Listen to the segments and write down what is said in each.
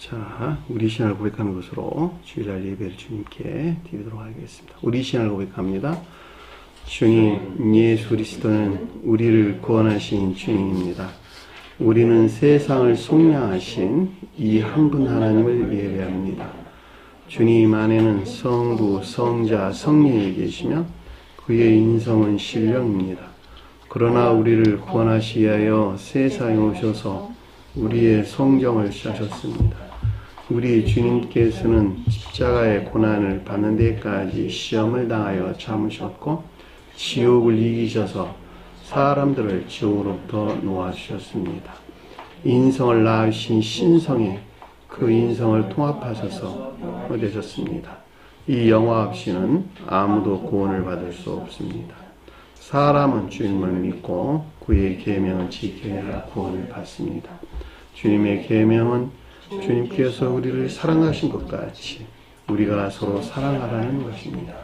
자, 우리 신앙을 고백하는 것으로 주일날 예배를 주님께 드리도록 하겠습니다. 우리 신앙을 고백합니다. 주님, 예수 그리스도는 우리를 구원하신 주님입니다. 우리는 세상을 속량하신 이 한 분 하나님을 예배합니다. 주님 안에는 성부, 성자, 성령이 계시며 그의 인성은 신령입니다. 그러나 우리를 구원하시기 위하여 세상에 오셔서 우리의 성정을 싸셨습니다. 우리 주님께서는 십자가의 고난을 받는 데까지 시험을 당하여 참으셨고 지옥을 이기셔서 사람들을 지옥으로부터 놓아주셨습니다. 인성을 낳으신 신성에 그 인성을 통합하셔서 되셨습니다. 이 영화 없이는 아무도 구원을 받을 수 없습니다. 사람은 주님을 믿고 그의 계명을 지켜야 구원을 받습니다. 주님의 계명은 주님께서 우리를 사랑하신 것 같이 우리가 서로 사랑하라는 것입니다.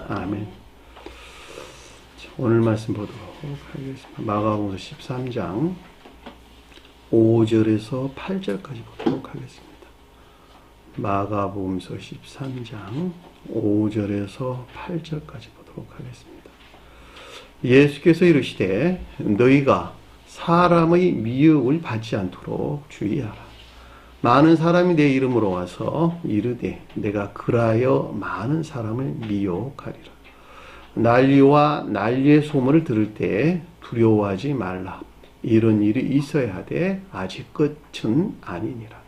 아멘. 오늘 말씀 보도록 하겠습니다. 마가복음 13장 5절에서 8절까지 보도록 하겠습니다. 마가복음서 13장 5절에서 8절까지 보도록 하겠습니다. 예수께서 이르시되 너희가 사람의 미혹을 받지 않도록 주의하라. 많은 사람이 내 이름으로 와서 이르되 내가 그라하여 많은 사람을 미혹하리라. 난리와 난리의 소문을 들을 때 두려워하지 말라. 이런 일이 있어야 하되 아직 끝은 아니니라.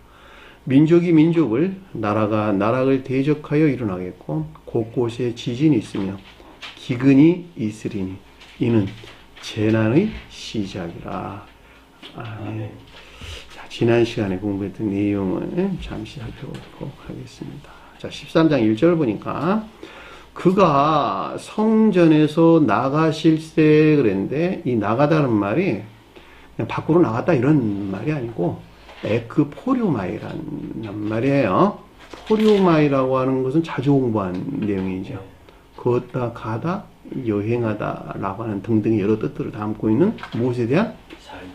민족이 민족을, 나라가 나라를 대적하여 일어나겠고 곳곳에 지진이 있으며 기근이 있으리니 이는 재난의 시작이라. 아멘. 자, 지난 시간에 공부했던 내용을 잠시 살펴보도록 하겠습니다. 자, 13장 1절 보니까 그가 성전에서 나가실세 그랬는데 이 나가다는 말이 그냥 밖으로 나갔다 이런 말이 아니고 에크포리오마이라는 말이에요. 포리오마이라고 하는 것은 자주 공부한 내용이죠. 걷다, 가다, 여행하다 라고 하는 등등 여러 뜻들을 담고 있는 무엇에 대한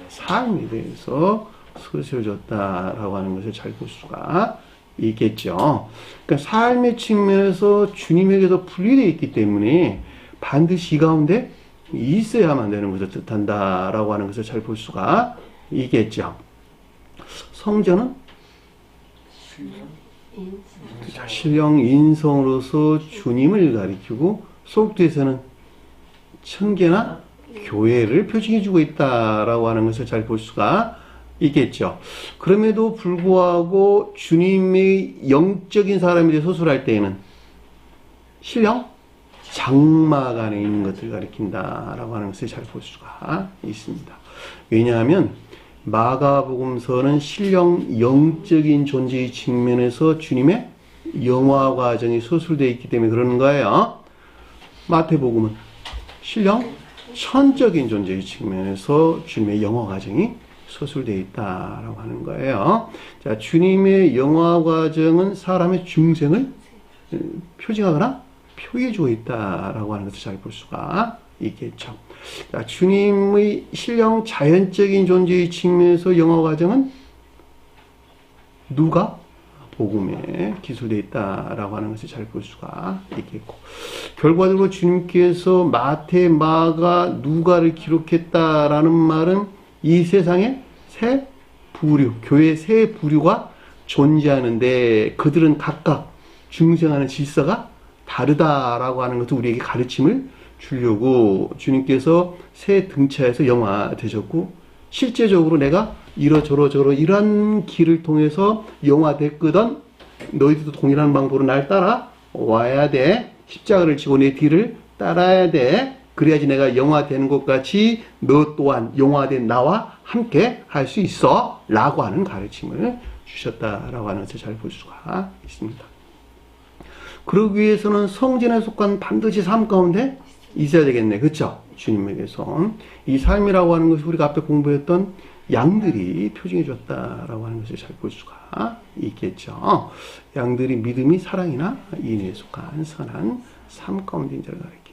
삶에 대해서 서술해줬다라고 하는 것을 잘 볼 수가 있겠죠. 그러니까 삶의 측면에서 주님에게서 분리되어 있기 때문에 반드시 이 가운데 있어야만 되는 것을 뜻한다라고 하는 것을 잘 볼 수가 있겠죠. 성전은 신령 인성으로서 주님을 가리키고 속뜻에서는 청계나 교회를 표징해주고 있다라고 하는 것을 잘 볼 수가 있겠죠. 그럼에도 불구하고 주님의 영적인 사람에 대해 소술할 때에는 신령 장막 안에 있는 것들을 가리킨다라고 하는 것을 잘 볼 수가 있습니다. 왜냐하면 마가복음서는 신령 영적인 존재의 측면에서 주님의 영화 과정이 소술되어 있기 때문에 그러는 거예요. 마태복음은 신령 천적인 존재의 측면에서 주님의 영화 과정이 서술되어 있다라고 하는 거예요. 자, 주님의 영화 과정은 사람의 중생을 표징하거나 표해주고 있다라고 하는 것을 잘 볼 수가 있겠죠. 자, 주님의 신령 자연적인 존재의 측면에서 영화 과정은 누가 복음에 기술되어 있다라고 하는 것을 잘 볼 수가 있겠고, 결과적으로 주님께서 마태, 마가, 누가를 기록했다라는 말은 이 세상에 세 부류, 교회 세 부류가 존재하는데 그들은 각각 중생하는 질서가 다르다라고 하는 것도 우리에게 가르침을 주려고 주님께서 세 등차에서 영화되셨고, 실제적으로 내가 이러저러 이런 길을 통해서 영화됐거든 너희들도 동일한 방법으로 날 따라 와야 돼. 십자가를 지고 내 뒤를 따라야 돼. 그래야지 내가 영화되는 것 같이 너 또한 영화된 나와 함께 할 수 있어 라고 하는 가르침을 주셨다라고 하는 것을 잘 볼 수가 있습니다. 그러기 위해서는 성전에 속한 반드시 삶 가운데 있어야 되겠네. 그렇죠? 주님에게서 이 삶이라고 하는 것이 우리가 앞에 공부했던 양들이 표징해 줬다라고 하는 것을 잘 볼 수가 있겠죠. 양들이 믿음이 사랑이나 인애에 속한 선한 삶 가운데 인자를 가리킨다.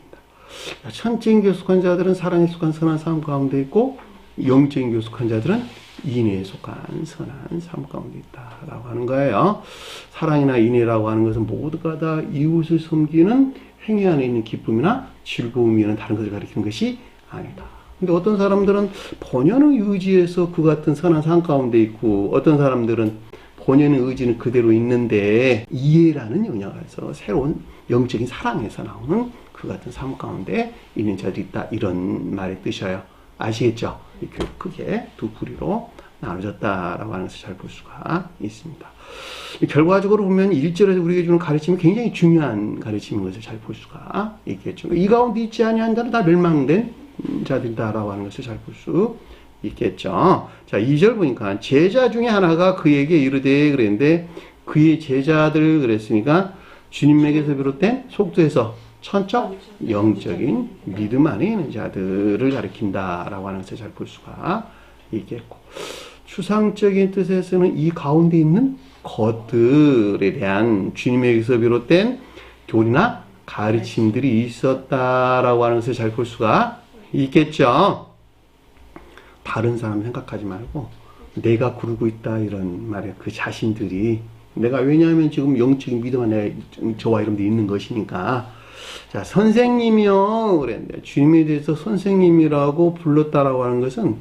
천지인교에 속한 자들은 사랑에 속한 선한 삶 가운데 있고, 영적인 교숙한 자들은 인애에 속한 선한 삶 가운데 있다라고 하는 거예요. 사랑이나 인애라고 하는 것은 모두가 다 이웃을 섬기는 행위 안에 있는 기쁨이나 즐거움이나 다른 것을 가리키는 것이 아니다. 근데 어떤 사람들은 본연의 의지에서 그 같은 선한 삶 가운데 있고, 어떤 사람들은 본연의 의지는 그대로 있는데 이해라는 영역에서 새로운 영적인 사랑에서 나오는 그 같은 삶 가운데 있는 자들이 있다, 이런 말의 뜻이에요. 아시겠죠? 크게 두 부류로 나눠졌다라고 하는 것을 잘 볼 수가 있습니다. 결과적으로 보면 1절에서 우리에게 주는 가르침이 굉장히 중요한 가르침인 것을 잘 볼 수가 있겠죠. 이 가운데 있지 아니한 자는 다 멸망된 자들이다라고 하는 것을 잘 볼 수 있겠죠. 자, 2절 보니까 제자 중에 하나가 그에게 이르되 그랬는데, 그의 제자들 그랬으니까 주님에게서 비롯된 속도에서 천적 영적인 믿음 안에 있는 자들을 가리킨다라고 하는 것을 잘 볼 수가 있겠고, 추상적인 뜻에서는 이 가운데 있는 것들에 대한 주님에게서 비롯된 교리나 가르침들이 있었다라고 하는 것을 잘 볼 수가 있겠죠. 다른 사람 생각하지 말고 내가 구르고 있다, 이런 말이에요. 그 자신들이, 내가, 왜냐하면 지금 영적인 믿음 안에 저와 여러분들이 있는 것이니까. 자, 선생님이요 그랬는데, 주님에 대해서 선생님이라고 불렀다라고 하는 것은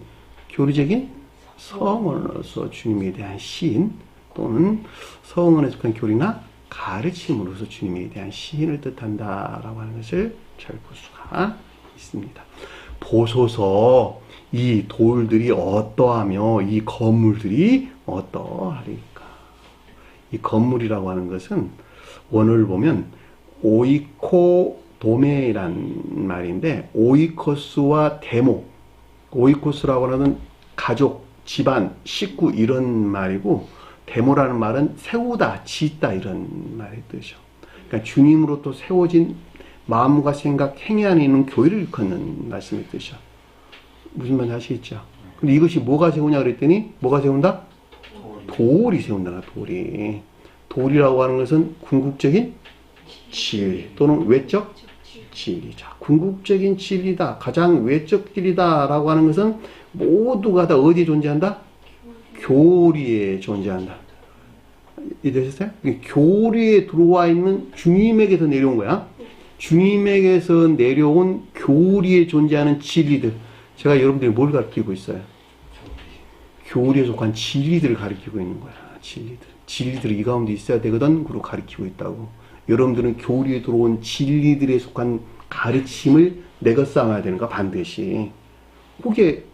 교리적인 서원으로서 주님에 대한 시인, 또는 서원에 속한 교리나 가르침으로서 주님에 대한 시인을 뜻한다라고 하는 것을 잘 볼 수가 있습니다. 보소서, 이 돌들이 어떠하며 이 건물들이 어떠하리까. 이 건물이라고 하는 것은 원어를 보면 오이코도메란 말인데, 오이코스와 데모, 오이코스라고 하는 가족, 집안, 식구, 이런 말이고, 데모라는 말은 세우다, 짓다, 이런 말의 뜻이죠. 그러니까 주님으로부터 세워진 마음과 생각, 행위 안에 있는 교회를 일컫는 말씀의 뜻이죠. 무슨 말인지 아시겠죠? 근데 이것이 뭐가 세우냐 그랬더니, 뭐가 세운다? 돌이 세운다, 돌이. 돌이라고 하는 것은 궁극적인 진리, 또는 외적 진리자. 궁극적인 진리다, 가장 외적 진리다 라고 하는 것은 모두가 다 어디에 존재한다? 교리에 존재한다. 이해되셨어요? 교리에 들어와 있는 주님에게서 내려온 거야. 주님에게서 내려온 교리에 존재하는 진리들. 제가 여러분들이 뭘 가르치고 있어요? 교리에 속한 진리들을 가르치고 있는 거야. 진리들이 이 가운데 있어야 되거든. 그리고 가르치고 있다고. 여러분들은 교리에 들어온 진리들에 속한 가르침을 내가 쌓아야 되는 거야, 반드시. 그게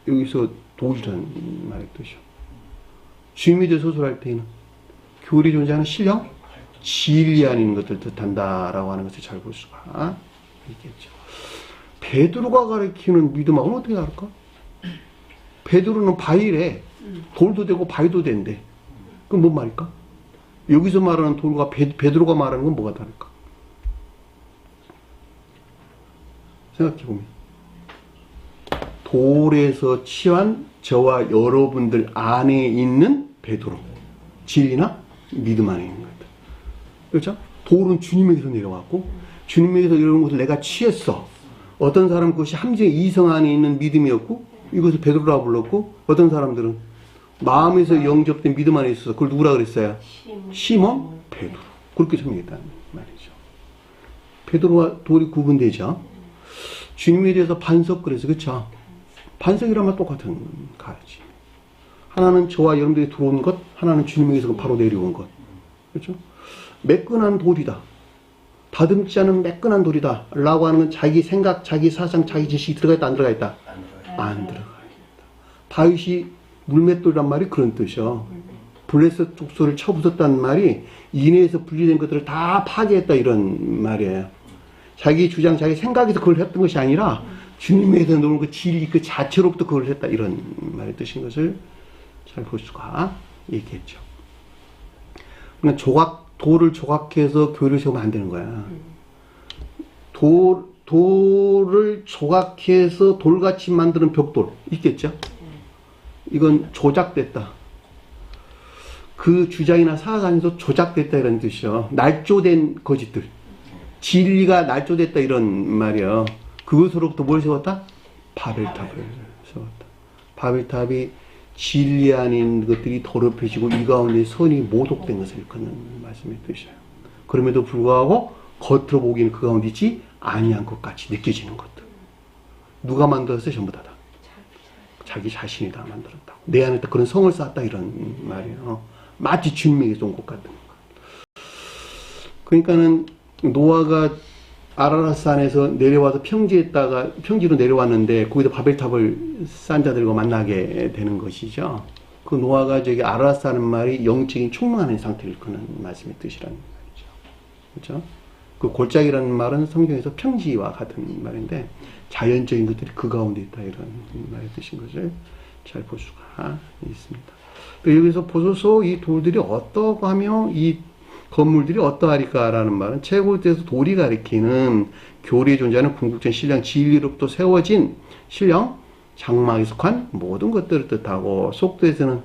여기서 도리라는 말의 뜻이죠. 주님에 대해 소설할 때는 교리에 존재하는 신령, 진리 안에 있는 것들 뜻한다라고 하는 것을 잘 볼 수가 있겠죠. 베드로가 가르치는 믿음하고는 어떻게 다를까? 베드로는 바위래. 돌도 되고 바위도 된대. 그럼 뭔 말일까? 여기서 말하는 돌과 베드로가 말하는 건 뭐가 다를까? 생각해보면 돌에서 취한 저와 여러분들 안에 있는 베드로, 진리나 믿음 안에 있는 것들. 그렇죠? 돌은 주님에게서 내려왔고, 주님에게서 내려온 것을 내가 취했어. 어떤 사람은 그것이 함정의 이성 안에 있는 믿음이었고, 이것을 베드로라고 불렀고, 어떤 사람들은 마음에서 영접된 믿음 안에 있어서 그걸 누구라 그랬어요? 시몬 베드로. 그렇게 설명했다는 말이죠. 베드로와 돌이 구분되죠. 주님에 대해서 반석 그래서, 그렇죠? 반석이라면 똑같은 가르침. 하나는 저와 여러분들이 들어온 것, 하나는 주님에게서 바로 내려온 것. 그렇죠? 매끈한 돌이다. 다듬지 않은 매끈한 돌이다. 라고 하는 건 자기 생각, 자기 사상, 자기 지식이 들어가 있다, 안 들어가 있다? 안 들어가 있다. 다윗이 물맷돌이란 말이 그런 뜻이요. 블레셋 족속을 쳐부쉈다는 말이 인해에서 분리된 것들을 다 파괴했다, 이런 말이에요. 자기 주장, 자기 생각에서 그걸 했던 것이 아니라 주님에게서 놓은 그 진리 그 자체로부터 그걸 했다, 이런 말의 뜻인 것을 잘 볼 수가 있겠죠. 그러니까 돌을 조각해서 교회를 세우면 안 되는 거야. 돌을 조각해서 돌같이 만드는 벽돌 있겠죠? 이건 조작됐다. 그 주장이나 사상 안에서 조작됐다, 이런 뜻이요. 날조된 거짓들. 진리가 날조됐다, 이런 말이요. 그것으로부터 뭘 세웠다? 바벨탑을 세웠다. 바벨탑이 진리 안에 있는 것들이 더럽혀지고 이 가운데 선이 모독된 것을 일컫는 말씀의 뜻이에요. 그럼에도 불구하고 겉으로 보기에는 그 가운데 있지 아니한 것 같이 느껴지는 것들. 누가 만들었어요? 전부 다. 자기 자신이 다 만들었다고. 내 안에 그런 성을 쌓았다 이런 말이에요. 마치 주님에게서 온 것 같은 거. 그러니까는 노아가 아라랏산에서 내려와서 평지로 내려왔는데 거기다 바벨탑을 쌓은 자들과 만나게 되는 것이죠. 그 노아가 저기 아라랏산은 말이 영적인 충만한 상태를 일컫는 말씀의 뜻이라는 말이죠. 그렇죠? 그 골짜기라는 말은 성경에서 평지와 같은 말인데 자연적인 것들이 그 가운데 있다 이런 말의 뜻인 것을 잘 볼 수가 있습니다. 여기서 보소서 이 돌들이 어떠하며 이 건물들이 어떠하리까라는 말은 최고대에서 돌이 가리키는 교리에 존재하는 궁극적인 신령 진리로부터 세워진 신령 장막에 속한 모든 것들을 뜻하고 속도에서는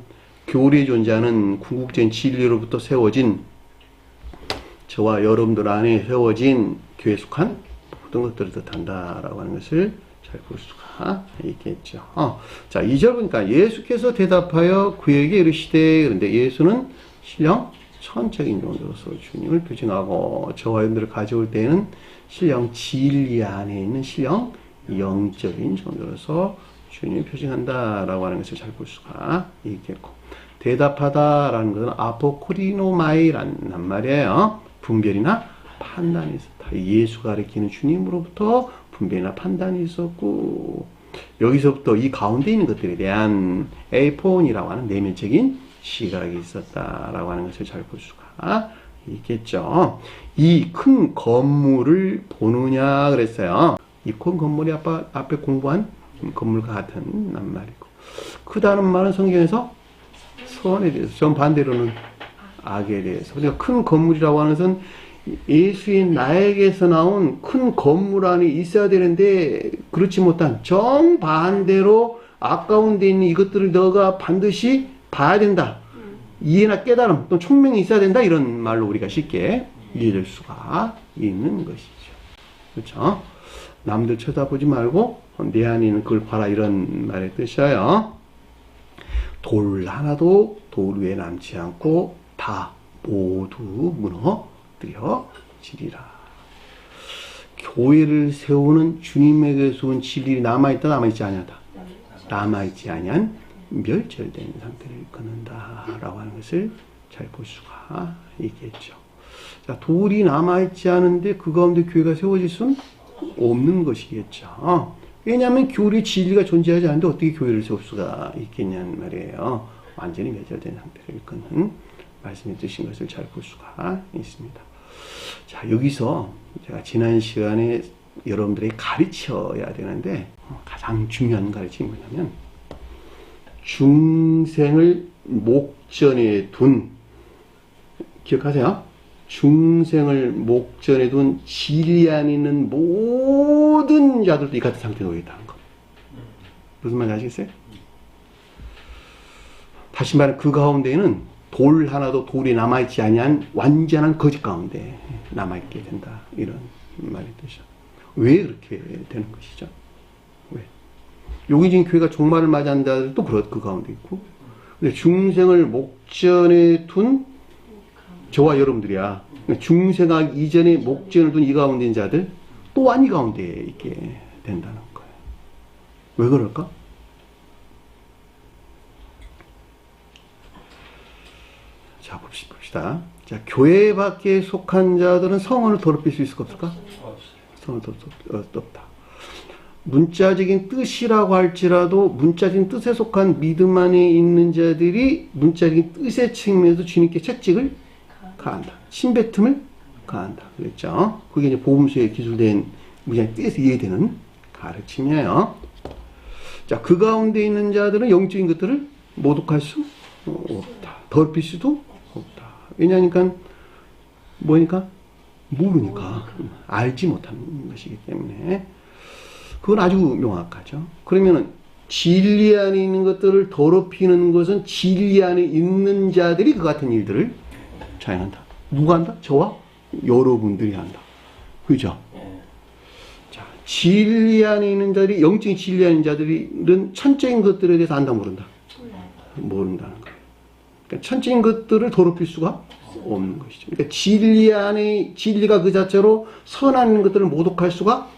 교리에 존재하는 궁극적인 진리로부터 세워진 저와 여러분들 안에 세워진 교회에 속한 모든 것들을 뜻한다라고 하는 것을 잘 볼 수가 있겠죠. 자, 2절 보니까 예수께서 대답하여 그에게 이르시되 그런데 예수는 신령 천적인 정도로서 주님을 표징하고 저와 여러분들을 가져올 때에는 신령 진리 안에 있는 신령 영적인 정도로서 주님을 표징한다라고 하는 것을 잘 볼 수가 있겠고 대답하다라는 것은 아포코리노마이라는 말이에요. 분별이나 판단이 있었다. 예수가 가리키는 주님으로부터 분별이나 판단이 있었고 여기서부터 이 가운데 있는 것들에 대한 에이폰이라고 하는 내면적인 시각이 있었다라고 하는 것을 잘 볼 수가 있겠죠. 이 큰 건물을 보느냐 그랬어요. 이 큰 건물이 앞에 공부한 건물과 같은 말이고 크다는 말은 성경에서 선에 대해서 전 반대로는 악에 대해서 그러니까 큰 건물이라고 하는 것은 예수인 나에게서 나온 큰 건물 안에 있어야 되는데 그렇지 못한 정반대로 악 가운데 있는 이것들을 너가 반드시 봐야 된다. 이해나 깨달음 또 총명이 있어야 된다. 이런 말로 우리가 쉽게 이해될 수가 있는 것이죠. 그렇죠? 남들 쳐다보지 말고 내 안에 있는 그걸 봐라 이런 말의 뜻이에요. 돌 하나도 돌 위에 남지 않고 다 모두 무너뜨려지리라. 교회를 세우는 주님에게서 온 진리가 남아있다 남아있지 아니하다. 남아있지 아니한 멸절된 상태를 일컫는다라고 하는 것을 잘 볼 수가 있겠죠. 자, 돌이 남아있지 않은데 그 가운데 교회가 세워질 수는 없는 것이겠죠. 왜냐하면 교리의 진리가 존재하지 않는데 어떻게 교회를 세울 수가 있겠냐는 말이에요. 완전히 멸절된 상태를 일컫는 말씀이 뜻인 것을 잘 볼 수가 있습니다. 자, 여기서 제가 지난 시간에 여러분들에게 가르쳐야 되는데 가장 중요한 가르침이 뭐냐면 중생을 목전에 둔 기억하세요? 중생을 목전에 둔 진리 안에 있는 모든 자들도 이 같은 상태에 놓여 있다는 거. 무슨 말인지 아시겠어요? 다시 말해 그 가운데에는 돌 하나도 돌이 남아있지 아니한 완전한 거짓 가운데 남아있게 된다. 이런 말의 뜻이죠. 왜 그렇게 되는 것이죠? 왜? 여기 지금 교회가 종말을 맞이한 자들도 그 가운데 있고 근데 중생을 목전에 둔 저와 여러분들이야. 중생하기 이전에 목전을 둔 이 가운데 있는 자들 또한 이 가운데 있게 된다는 거예요. 왜 그럴까? 자, 봅시다. 자, 교회 밖에 속한 자들은 성원을 더럽힐 수 있을까 없을까? 성원을 더럽힐 수 없다. 문자적인 뜻이라고 할지라도 문자적인 뜻에 속한 믿음 안에 있는 자들이 문자적인 뜻의 측면에서 주님께 채찍을 가한다. 신배틈을 가한다. 그랬죠? 그게 이제 복음서에 기술된 문자의 뜻에서 이해되는 가르침이에요. 자, 그 가운데 있는 자들은 영적인 것들을 모독할 수 없다. 더럽힐 수도 없다. 왜냐하니까 뭐니까? 모르니까. 알지 못하는 것이기 때문에 그건 아주 명확하죠. 그러면은 진리 안에 있는 것들을 더럽히는 것은 진리 안에 있는 자들이 그 같은 일들을 자행한다. 누가 한다? 저와 여러분들이 한다. 그죠? 자, 진리 안에 있는 자들이, 영적인 진리 안에 있는 자들은 천적인 것들에 대해서 안다, 모른다? 모른다는 거예요. 그러니까 천적인 것들을 더럽힐 수가 없는 것이죠. 그러니까 진리 안에, 진리가 그 자체로 선한 것들을 모독할 수가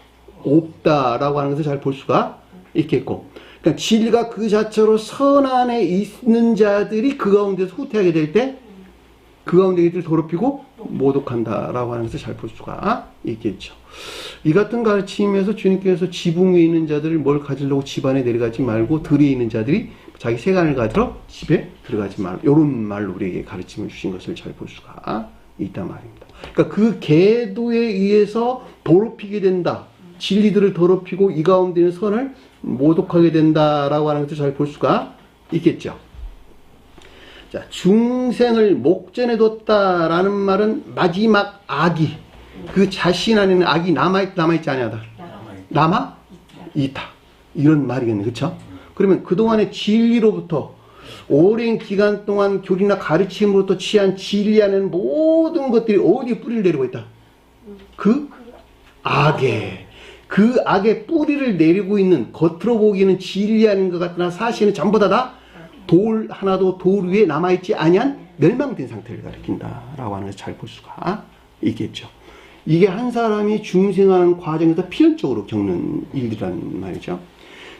없다라고 하는 것을 잘 볼 수가 있겠고, 그러니까 진리가 그 자체로 선 안에 있는 자들이 그 가운데서 후퇴하게 될 때 그 가운데 이들을 더럽히고 모독한다라고 하는 것을 잘 볼 수가 있겠죠. 이 같은 가르침에서 주님께서 지붕 위에 있는 자들을 뭘 가지려고 집 안에 내려가지 말고 들에 있는 자들이 자기 세간을 가지러 집에 들어가지 말라, 이런 말로 우리에게 가르침을 주신 것을 잘 볼 수가 있단 말입니다. 그러니까 그 계도에 의해서 더럽히게 된다, 진리들을 더럽히고 이 가운데 있는 선을 모독하게 된다라고 하는 것을 잘 볼 수가 있겠죠. 자, 중생을 목전에 뒀다라는 말은 마지막 악이, 그 자신 안에는 악이 남아있지 아니하다. 남아있다. 이런 말이겠네. 그쵸? 그러면 그동안의 진리로부터 오랜 기간 동안 교리나 가르침으로부터 취한 진리 안에는 모든 것들이 어디에 뿌리를 내리고 있다? 그 악에. 그 악의 뿌리를 내리고 있는, 겉으로 보기에는 진리 아닌 것 같으나 사실은 전부 다 돌 하나도 돌 위에 남아있지 아니한 멸망된 상태를 가리킨다라고 하는 것을 잘 볼 수가 있겠죠. 이게 한 사람이 중생하는 과정에서 필연적으로 겪는 일이란 말이죠.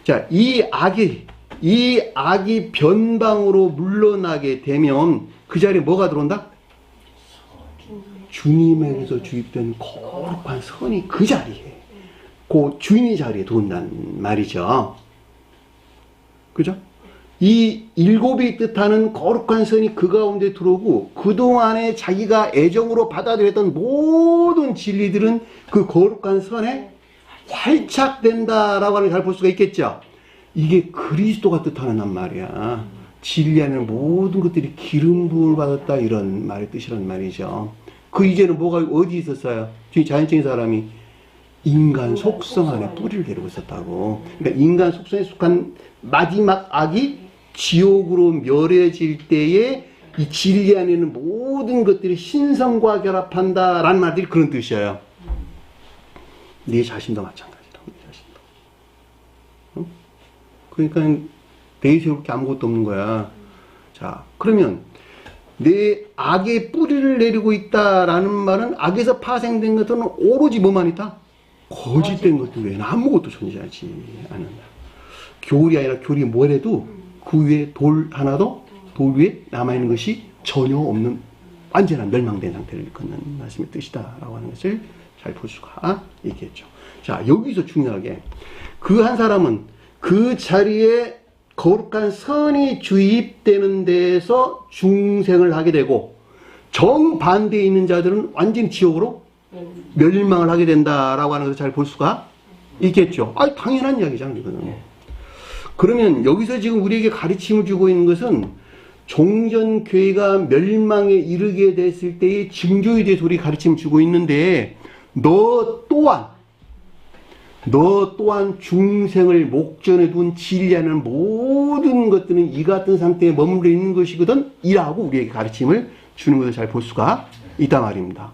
자, 이 악이 변방으로 물러나게 되면 그 자리에 뭐가 들어온다? 주님에게서 주입된 거룩한 선이 그 자리에, 그 주인의 자리에 들어온다는 말이죠. 그죠? 이 일곱이 뜻하는 거룩한 선이 그 가운데 들어오고, 그동안에 자기가 애정으로 받아들였던 모든 진리들은 그 거룩한 선에 활착된다라고 하는 걸 잘 볼 수가 있겠죠. 이게 그리스도가 뜻하는 말이야. 진리 안에는 모든 것들이 기름 부음을 받았다, 이런 말의 뜻이란 말이죠. 그 이제는 뭐가 어디 있었어요? 자연적인 사람이 인간 속성 안에 뿌리를 내리고 있었다고. 그러니까 인간 속성에 속한 마지막 악이 지옥으로 멸해질 때에 이 진리 안에 있는 모든 것들이 신성과 결합한다라는 말들이 그런 뜻이에요. 네 자신도 마찬가지다. 네 자신도. 어? 그러니까 대의스럽게 게 아무것도 없는 거야. 자, 그러면 내 악의 뿌리를 내리고 있다라는 말은 악에서 파생된 것들은 오로지 뭐만 있다? 거짓된 것들 외에는 아무것도 존재하지 않는다. 교리 아니라 교리 뭐래도 그 위에 돌 하나도, 돌 위에 남아있는 것이 전혀 없는 완전한 멸망된 상태를 일컫는 말씀의 뜻이다라고 하는 것을 잘 볼 수가 있겠죠. 자, 여기서 중요하게 그 한 사람은 그 자리에 거룩한 선이 주입되는 데에서 중생을 하게 되고, 정반대에 있는 자들은 완전히 지옥으로 멸망을 하게 된다라고 하는 것을 잘 볼 수가 있겠죠. 당연한 이야기잖아요, 이거는. 그러면 여기서 지금 우리에게 가르침을 주고 있는 것은 종전교회가 멸망에 이르게 됐을 때의 징조에 대해서 우리 가르침을 주고 있는데, 너 또한 중생을 목전에 둔 진리하는 모든 것들은 이 같은 상태에 머물러 있는 것이거든, 이라고 우리에게 가르침을 주는 것을 잘 볼 수가 있단 말입니다.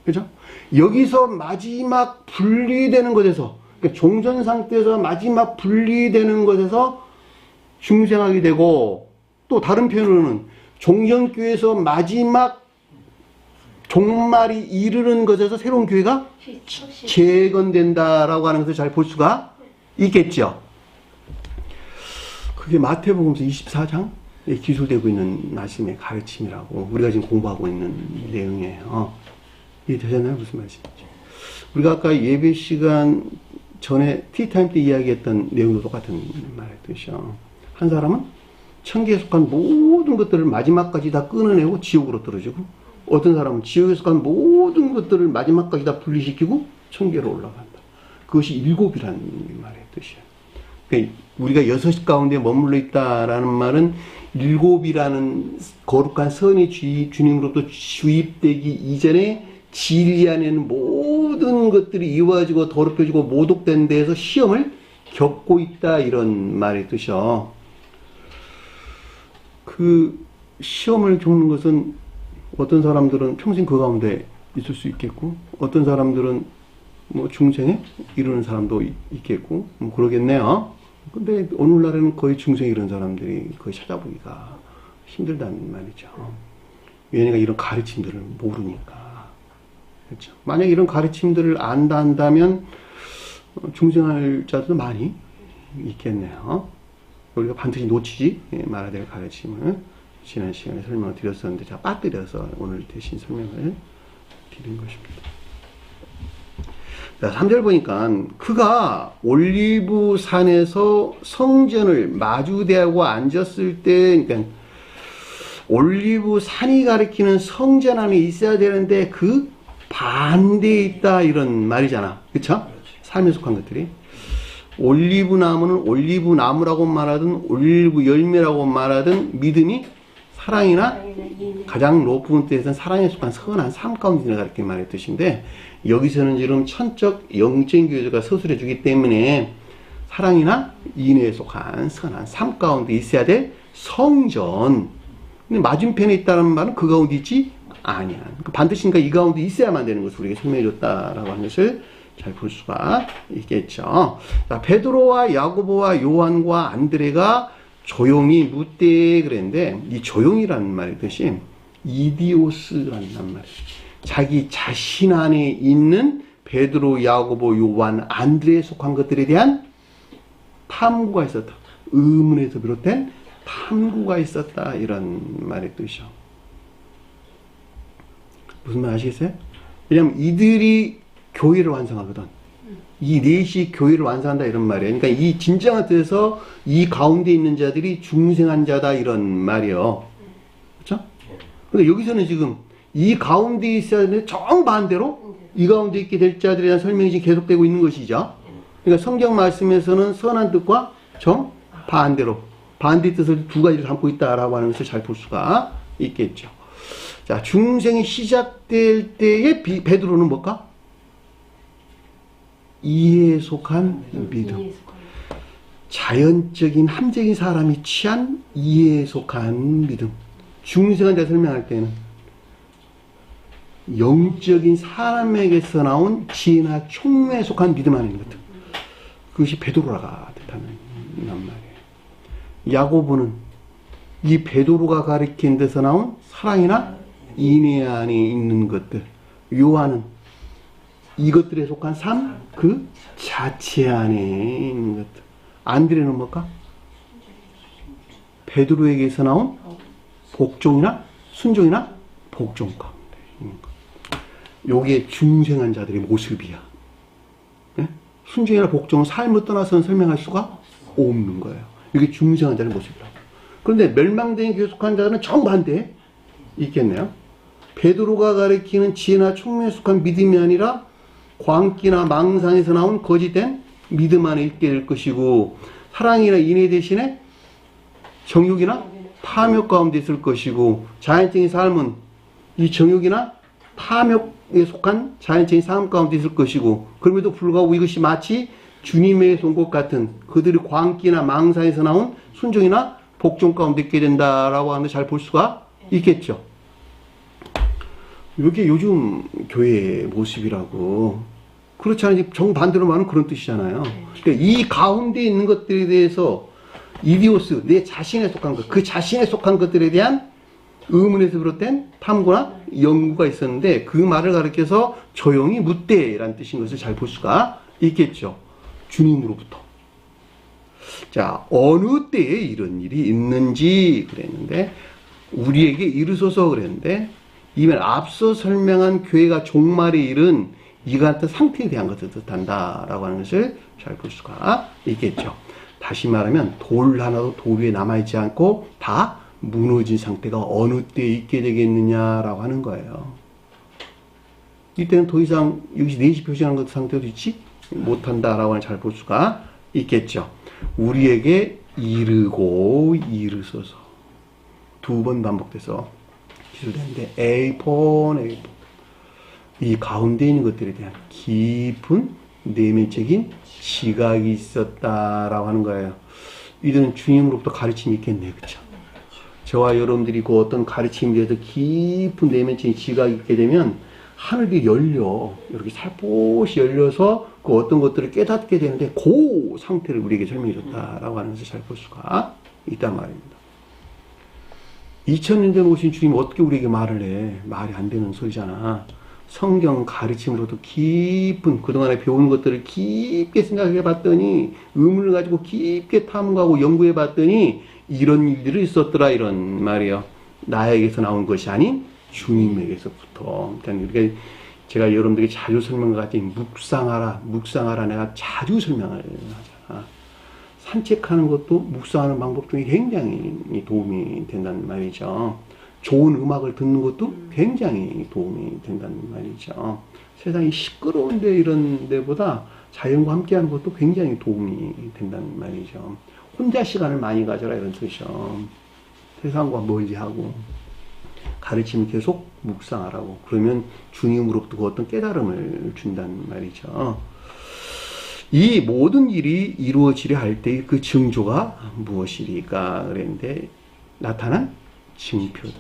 그죠? 여기서 마지막 분리되는 것에서, 그러니까 종전 상태에서 마지막 분리되는 것에서 중생하게 되고, 또 다른 표현으로는 종전교회에서 마지막 종말이 이르는 것에서 새로운 교회가 재건된다라고 하는 것을 잘 볼 수가 있겠죠. 그게 마태복음서 24장에 기술되고 있는 말씀의 가르침이라고 우리가 지금 공부하고 있는 내용이에요. 이해되셨나요? 무슨 말씀인지. 우리가 아까 예배 시간 전에 티타임 때 이야기했던 내용도 똑같은 말의 뜻이요. 한 사람은 천국에 속한 모든 것들을 마지막까지 다 끊어내고 지옥으로 떨어지고, 어떤 사람은 지옥에 속한 모든 것들을 마지막까지 다 분리시키고 천국으로 올라간다. 그것이 일곱이라는 말의 뜻이에요. 그러니까 우리가 여섯 가운데 머물러 있다라는 말은 일곱이라는 거룩한 선이 주님으로부터 주입되기 이전에 진리 안에는 모든 것들이 이루어지고 더럽혀지고 모독된 데에서 시험을 겪고 있다, 이런 말의 뜻이요. 그 시험을 겪는 것은 어떤 사람들은 평생 그 가운데 있을 수 있겠고, 어떤 사람들은 뭐 중생에 이르는 사람도 있겠고 뭐 그러겠네요. 근데 오늘날에는 거의 중생에 이르는 사람들이 거의 찾아보기가 힘들다는 말이죠. 왜냐면 이런 가르침들을 모르니까. 그렇죠. 만약 이런 가르침들을 안다면 중생할 자도 많이 있겠네요. 우리가 반드시 놓치지 말아야 될 가르침을 지난 시간에 설명을 드렸었는데 제가 빠뜨려서 오늘 대신 설명을 드린 것입니다. 자, 3절 보니까 그가 올리브 산에서 성전을 마주대하고 앉았을 때, 그러니까 올리브 산이 가리키는 성전 안에 있어야 되는데 그 반대에 있다 이런 말이잖아. 그쵸? 삶에 속한 것들이. 올리브 나무는 올리브 나무라고 말하든 올리브 열매라고 말하든 믿음이 사랑이나 가장 높은 뜻에서는 사랑에 속한 선한 삶 가운데 가리키는 말의 뜻인데 여기서는 지금 천적 영적인 교제가 서술해 주기 때문에 사랑이나 인애에 속한 선한 삶 가운데 있어야 될 성전. 근데 맞은편에 있다는 말은 그 가운데 있지 아니야. 반드시 이 가운데 있어야만 되는 것을 우리에게 설명해 줬다라고 하는 것을 잘 볼 수가 있겠죠. 자, 베드로와 야고보와 요한과 안드레가 조용히 묻되 그랬는데 이 조용히라는 말의 뜻이 이디오스라는 말이에요. 자기 자신 안에 있는 베드로, 야고보, 요한, 안드레에 속한 것들에 대한 탐구가 있었다. 의문에서 비롯된 탐구가 있었다. 이런 말의 뜻이죠. 무슨 말 아시겠어요? 왜냐면 이들이 교회를 완성하거든. 이 넷이 교회를 완성한다 이런 말이에요. 그러니까 이 진정한 뜻에서 이 가운데 있는 자들이 중생한 자다 이런 말이에요. 그렇죠? 근데 여기서는 지금 이 가운데 있어야 되는데 정반대로 이 가운데 있게 될 자들에 대한 설명이 지금 계속되고 있는 것이죠. 그러니까 성경 말씀에서는 선한 뜻과 정반대로 반대 뜻을 두 가지를 담고 있다라고 하는 것을 잘 볼 수가 있겠죠. 자, 중생이 시작될 때의 베드로는 뭘까? 이해에 속한 믿음. 자연적인 함정인 사람이 취한 이해에 속한 믿음. 중생한 자 설명할 때는 영적인 사람에게서 나온 지혜나 총명에 속한 믿음 안에 있는 것들. 그것이 베드로가 뜻하는 말이에요. 야고보는 이 베드로가 가리킨 데서 나온 사랑이나 인애 안에 있는 것들. 요한은 이것들에 속한 삶, 그 자체 안에 있는 것들. 안드레는 뭘까? 베드로에게서 나온 복종이나 순종이나 복종 가운데 있는 것. 요게 중생한 자들의 모습이야. 네? 순종이나 복종은 삶을 떠나서는 설명할 수가 없는 거예요. 이게 중생한 자의 모습이라고. 그런데 멸망된 교회 속한 자들은 정반대에 있겠네요. 베드로가 가리키는 지혜나 총명에 속한 믿음이 아니라 광기나 망상에서 나온 거짓된 믿음 안에 있게 될 것이고 사랑이나 인애 대신에 정욕이나 탐욕 가운데 있을 것이고 자연적인 삶은 이 정욕이나 탐욕에 속한 자연적인 삶 가운데 있을 것이고 그럼에도 불구하고 이것이 마치 주님에게서 온 것 같은 그들의 광기나 망상에서 나온 순종이나 복종 가운데 있게 된다라고 하는 잘 볼 수가 있겠죠. 이게 요즘 교회의 모습이라고. 그렇지 않으면 정반대로 말하면 그런 뜻이잖아요. 그러니까 이 가운데 있는 것들에 대해서 이디오스, 내 자신에 속한 것, 그 자신에 속한 것들에 대한 의문에서 비롯된 탐구나 연구가 있었는데 그 말을 가리켜서 조용히 묻되라는 뜻인 것을 잘 볼 수가 있겠죠. 주님으로부터. 자, 어느 때에 이런 일이 있는지 그랬는데 우리에게 이르소서 그랬는데 이면 앞서 설명한 교회가 종말에 이른 이 같은 상태에 대한 것을 뜻한다라고 하는 것을 잘 볼 수가 있겠죠. 다시 말하면 돌 하나도 돌 위에 남아있지 않고 다 무너진 상태가 어느 때에 있게 되겠느냐라고 하는 거예요. 이때는 더 이상 여기서 4시 표시하는 것 상태도 있지 못한다라고 하는 잘 볼 수가 있겠죠. 우리에게 이르고 이르소서 두 번 반복돼서 기술되는데 에이폰 이 가운데 있는 것들에 대한 깊은 내면적인 지각이 있었다라고 하는 거예요. 이들은 주님으로부터 가르침이 있겠네요. 그렇죠? 저와 여러분들이 그 어떤 가르침에 대해서 깊은 내면적인 지각이 있게 되면 하늘이 열려. 이렇게 살포시 열려서 그 어떤 것들을 깨닫게 되는데 그 상태를 우리에게 설명해 줬다라고 하는 것을 잘 볼 수가 있단 말입니다. 2000년 전 오신 주님 어떻게 우리에게 말을 해? 말이 안 되는 소리잖아. 성경 가르침으로도 깊은 그동안에 배운 것들을 깊게 생각해 봤더니 의문을 가지고 깊게 탐구하고 연구해 봤더니 이런 일들이 있었더라 이런 말이에요. 나에게서 나온 것이 아닌 주님에게서부터. 그러니까 제가 여러분들에게 자주 설명하지 묵상하라 내가 자주 설명을 하잖아. 산책하는 것도 묵상하는 방법 중에 굉장히 도움이 된다는 말이죠. 좋은 음악을 듣는 것도 굉장히 도움이 된다는 말이죠. 세상이 시끄러운데 이런 데보다 자연과 함께하는 것도 굉장히 도움이 된다는 말이죠. 혼자 시간을 많이 가져라 이런 뜻이죠. 세상과 멀리하고 가르치면 계속 묵상하라고. 그러면 주님으로부터 그 어떤 깨달음을 준다는 말이죠. 이 모든 일이 이루어지려 할 때 그 징조가 무엇이리까 그랬는데 나타난 징표들.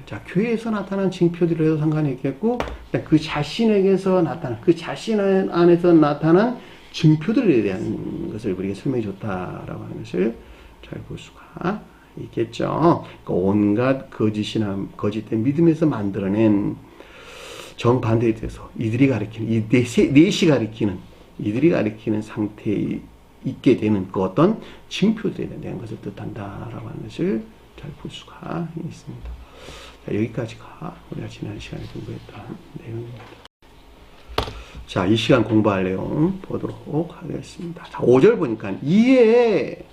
자, 교회에서 나타난 징표들을 해도 상관이 없겠고, 그 자신에게서 나타난, 그 자신 안에서 나타난 징표들에 대한 것을 우리에게 설명해 줬다라고 하는 것을 잘 볼 수가 있겠죠. 그러니까 온갖 거짓이나 거짓된 믿음에서 만들어낸 정반대에 대해서 이들이 가리키는, 이 넷이 가리키는, 이들이 가리키는 상태에 있게 되는 그 어떤 징표들에 대한 것을 뜻한다라고 하는 것을 잘 볼 수가 있습니다. 자, 여기까지가 우리가 지난 시간에 공부했던 내용입니다. 자, 이 시간 공부할 내용 보도록 하겠습니다. 자, 5절 보니까 이에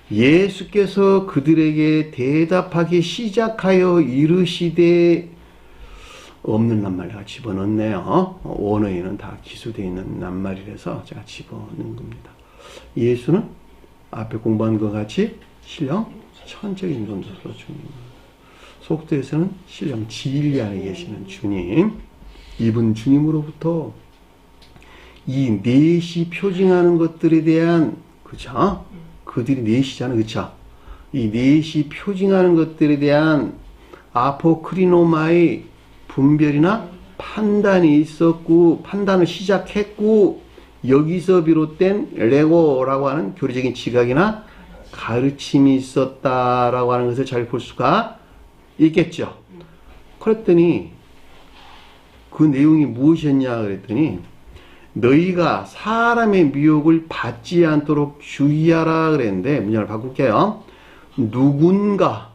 예수께서 그들에게 대답하기 시작하여 이르시되 없는 낱말을 집어넣네요. 원어에는 다 기술되어 있는 낱말이라서 제가 집어넣은 겁니다. 예수는 앞에 공부한 것 같이 신령 천적인 존재로 주님. 속도에서는 신령 진리 안에 계시는 주님. 이분 주님으로부터 이 넷이 표징하는 것들에 대한, 그쵸? 그들이 넷이잖아, 그쵸? 이 넷이 표징하는 것들에 대한 아포크리노마의 분별이나 판단이 있었고, 판단을 시작했고, 여기서 비롯된 레고라고 하는 교리적인 지각이나 가르침이 있었다라고 하는 것을 잘 볼 수가 있겠죠. 그랬더니 그 내용이 무엇이었냐 그랬더니 너희가 사람의 미혹을 받지 않도록 주의하라 그랬는데 문장을 바꿀게요. 누군가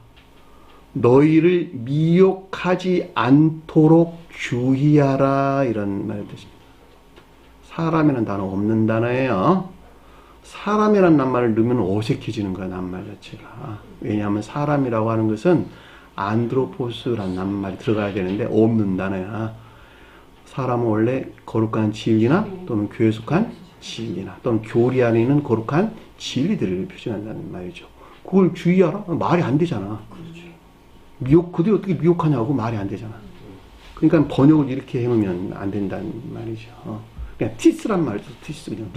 너희를 미혹하지 않도록 주의하라 이런 말을 뜻입니다. 사람이라는 단어 없는 단어예요. 사람이라는 낱말을 넣으면 어색해지는 거야, 낱말 자체가. 왜냐하면 사람이라고 하는 것은 안드로포스라는 낱말이 들어가야 되는데 없는 단어야. 사람은 원래 거룩한 진리나 또는 교회에 속한 진리나 또는 교리 안에 있는 거룩한 진리들을 표현한다는 말이죠. 그걸 주의하라? 말이 안 되잖아. 그들이 어떻게 미혹하냐고 말이 안 되잖아. 그러니까 번역을 이렇게 해놓으면 안 된다는 말이죠. 그냥 티스란 말도 티스, 그냥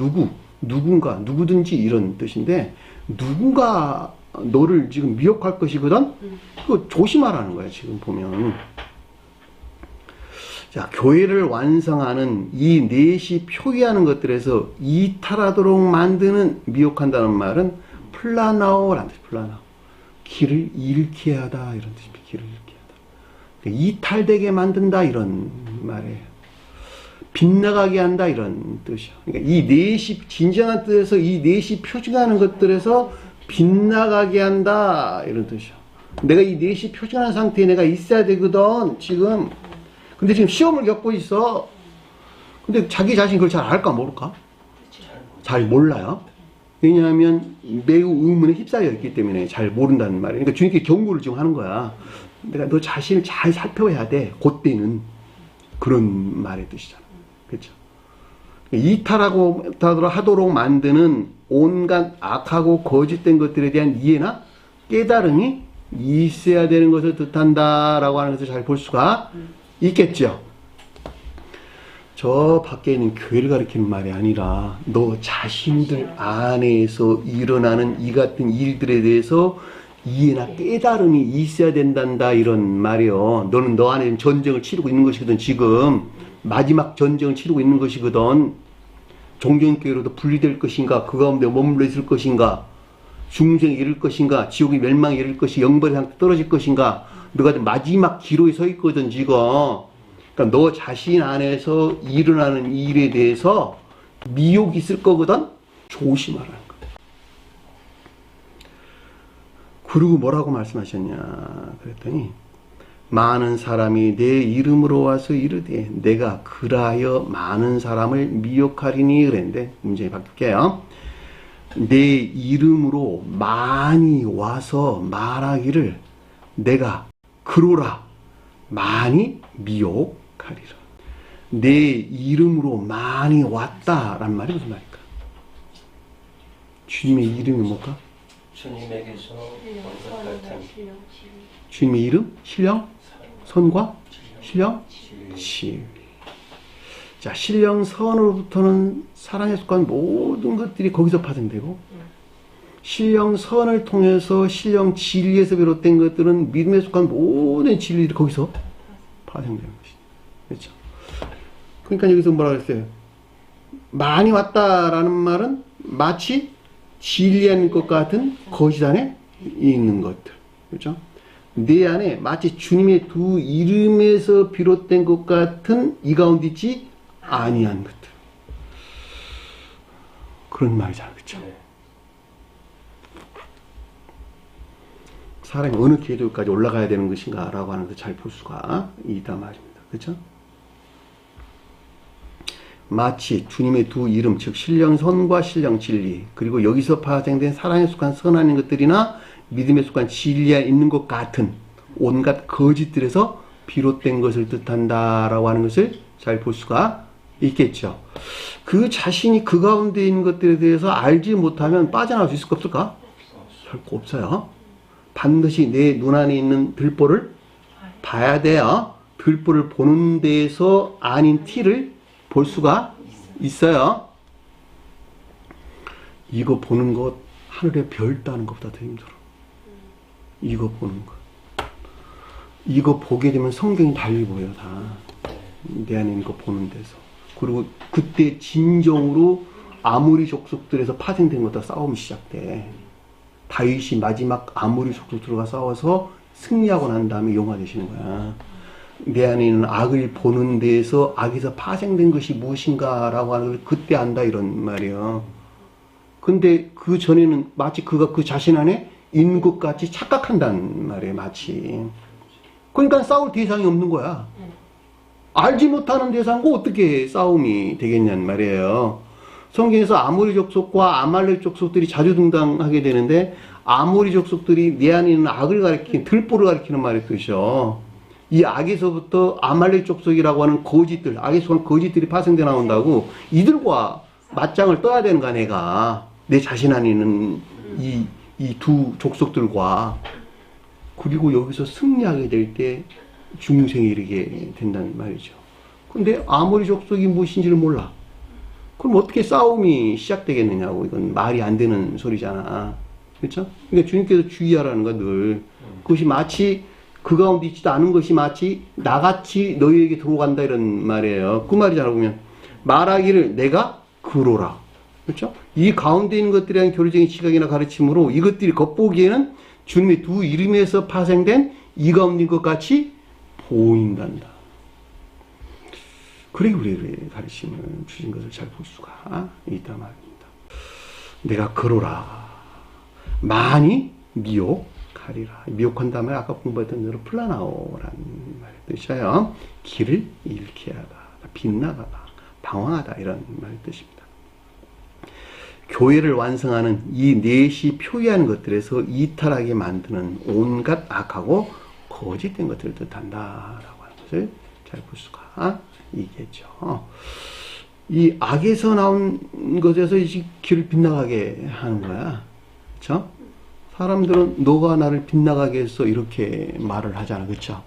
누군가, 누구든지 이런 뜻인데, 누군가 너를 지금 미혹할 것이거든? 그거 조심하라는 거야, 지금 보면. 자, 교회를 완성하는 이 넷이 표기하는 것들에서 이탈하도록 만드는, 미혹한다는 말은 플라나오라는 뜻, 플라나오. 길을 잃게 하다, 이런 뜻입니다. 길을 잃게 하다. 이탈되게 만든다, 이런 말이에요. 빗나가게 한다 이런 뜻이야. 그러니까 이 넷이 진정한 뜻에서 이 넷이 표징하는 것들에서 빗나가게 한다 이런 뜻이야. 내가 이 넷이 표징하는 상태에 내가 있어야 되거든 지금. 근데 지금 시험을 겪고 있어. 근데 자기 자신 그걸 잘 알까 모를까? 잘 몰라요. 왜냐하면 매우 의문에 휩싸여 있기 때문에 잘 모른다는 말이에요. 그러니까 주님께 경고를 지금 하는 거야. 내가 너 자신을 잘 살펴야 돼. 그때는 그런 말의 뜻이잖아. 그렇죠. 이탈하고 하도록 만드는 온갖 악하고 거짓된 것들에 대한 이해나 깨달음이 있어야 되는 것을 뜻한다라고 하는 것을 잘 볼 수가 있겠죠. 저 밖에 있는 교회를 가리키는 말이 아니라 너 자신들 안에서 일어나는 이 같은 일들에 대해서 이해나 깨달음이 있어야 된단다 이런 말이요. 너는 너 안에 전쟁을 치르고 있는 것이거든 지금. 마지막 전쟁을 치르고 있는 것이거든. 종전교회로도 분리될 것인가, 그 가운데 머물러 있을 것인가, 중생에 이를 것인가, 지옥의 멸망에 이를 것이 영벌의 상태 떨어질 것인가, 너가 마지막 기로에 서 있거든 지금. 그러니까 너 자신 안에서 일어나는 일에 대해서 미혹이 있을 거거든. 조심하라는 거야. 그리고 뭐라고 말씀하셨냐 그랬더니 많은 사람이 내 이름으로 와서 이르되 내가 그라하여 많은 사람을 미혹하리니 그랬는데 문제가 바뀔게요. 내 이름으로 많이 와서 말하기를 내가 그로라 많이 미혹하리라. 내 이름으로 많이 왔다란 말이 무슨 말일까? 주님의 이름이 뭘까? 주님에게서 주님의 이름? 신령? 선과? 신령? 진리. 자, 신령 선으로부터는 사랑에 속한 모든 것들이 거기서 파생되고, 신령 선을 통해서 신령 진리에서 비롯된 것들은 믿음에 속한 모든 진리들이 거기서 파생되는 것이죠. 그렇죠? 그러니까 여기서 뭐라 그랬어요? 많이 왔다라는 말은 마치 진리한 것 같은 거짓 안에 있는 것들. 그렇죠? 내 안에 마치 주님의 두 이름에서 비롯된 것 같은 이 가운데 있지 아니한 것들. 그런 말이잖아. 그렇죠? 사람이 어느 궤도까지 올라가야 되는 것인가 라고 하는 것을 잘 볼 수가 있다 말입니다. 그렇죠? 마치 주님의 두 이름, 즉 신령선과 신령진리, 그리고 여기서 파생된 사랑에 속한 선한 것들이나 믿음에 속한 진리에 있는 것 같은 온갖 거짓들에서 비롯된 것을 뜻한다라고 하는 것을 잘 볼 수가 있겠죠. 그 자신이 그 가운데 있는 것들에 대해서 알지 못하면 빠져나올 수 있을까 없을까? 결코 없어요. 반드시 내 눈 안에 있는 들보를 봐야 돼요. 들보를 보는 데에서 아닌 티를 볼 수가 있어요. 이거 보는 것 하늘에 별 따는 것보다 더 힘들어. 이거 보는 것. 이거 보게 되면 성경이 달리 보여 다. 내 안에 있는 거 보는 데서. 그리고 그때 진정으로 아모리 족속들에서 파생된 것과 싸움이 시작돼. 다윗이 마지막 아모리 족속 들어가 싸워서 승리하고 난 다음에 용화 되시는 거야. 내 안에 있는 악을 보는 데에서 악에서 파생된 것이 무엇인가라고 하는 걸 그때 안다 이런 말이에요. 근데 그 전에는 마치 그가 그 자신 안에 있는 것 같이 착각한다는 말이에요. 마치. 그러니까 싸울 대상이 없는 거야. 알지 못하는 대상과 어떻게 싸움이 되겠냐는 말이에요. 성경에서 아모리 족속과 아말렉 족속들이 자주 등장하게 되는데 아모리 족속들이 내 안에 있는 악을 가리키는 들보를 가리키는 말의 뜻이죠. 이 악에서부터 아말렉 족속이라고 하는 거짓들, 악에 속한 거짓들이 파생돼 나온다고 이들과 맞짱을 떠야 되는 거야, 내가. 내 자신 안에 있는 이 두 족속들과. 그리고 여기서 승리하게 될 때 중생에 이르게 된다는 말이죠. 근데 아모리 족속이 무엇인지를 몰라. 그럼 어떻게 싸움이 시작되겠느냐고. 이건 말이 안 되는 소리잖아. 그렇죠? 그러니까 주님께서 주의하라는 건 늘. 그것이 마치 그 가운데 있지도 않은 것이 마치 나같이 너희에게 들어간다 이런 말이에요. 그 말이잖아. 보면 말하기를 내가 그로라. 그렇죠? 이 가운데 있는 것들에 대한 교리적인 시각이나 가르침으로 이것들이 겉보기에는 주님의 두 이름에서 파생된 이 가운데 있는 것 같이 보인단다. 그래 우리의 가르침을 주신 것을 잘 볼 수가 있단 말입니다. 내가 그로라. 많이 미혹하리라. 미혹한 다음에 아까 공부했던 대로 플라나오라는 말의 뜻이에요. 길을 잃게 하다, 빗나가다, 방황하다 이런 말의 뜻입니다. 교회를 완성하는 이 넷이 표기하는 것들에서 이탈하게 만드는 온갖 악하고 거짓된 것들을 뜻한다라고 하는 것을 잘 볼 수가 있겠죠. 이 악에서 나온 것에서 이 길을 빗나가게 하는 거야. 그렇죠? 사람들은 너가 나를 빗나가게 해서 이렇게 말을 하잖아. 그렇죠?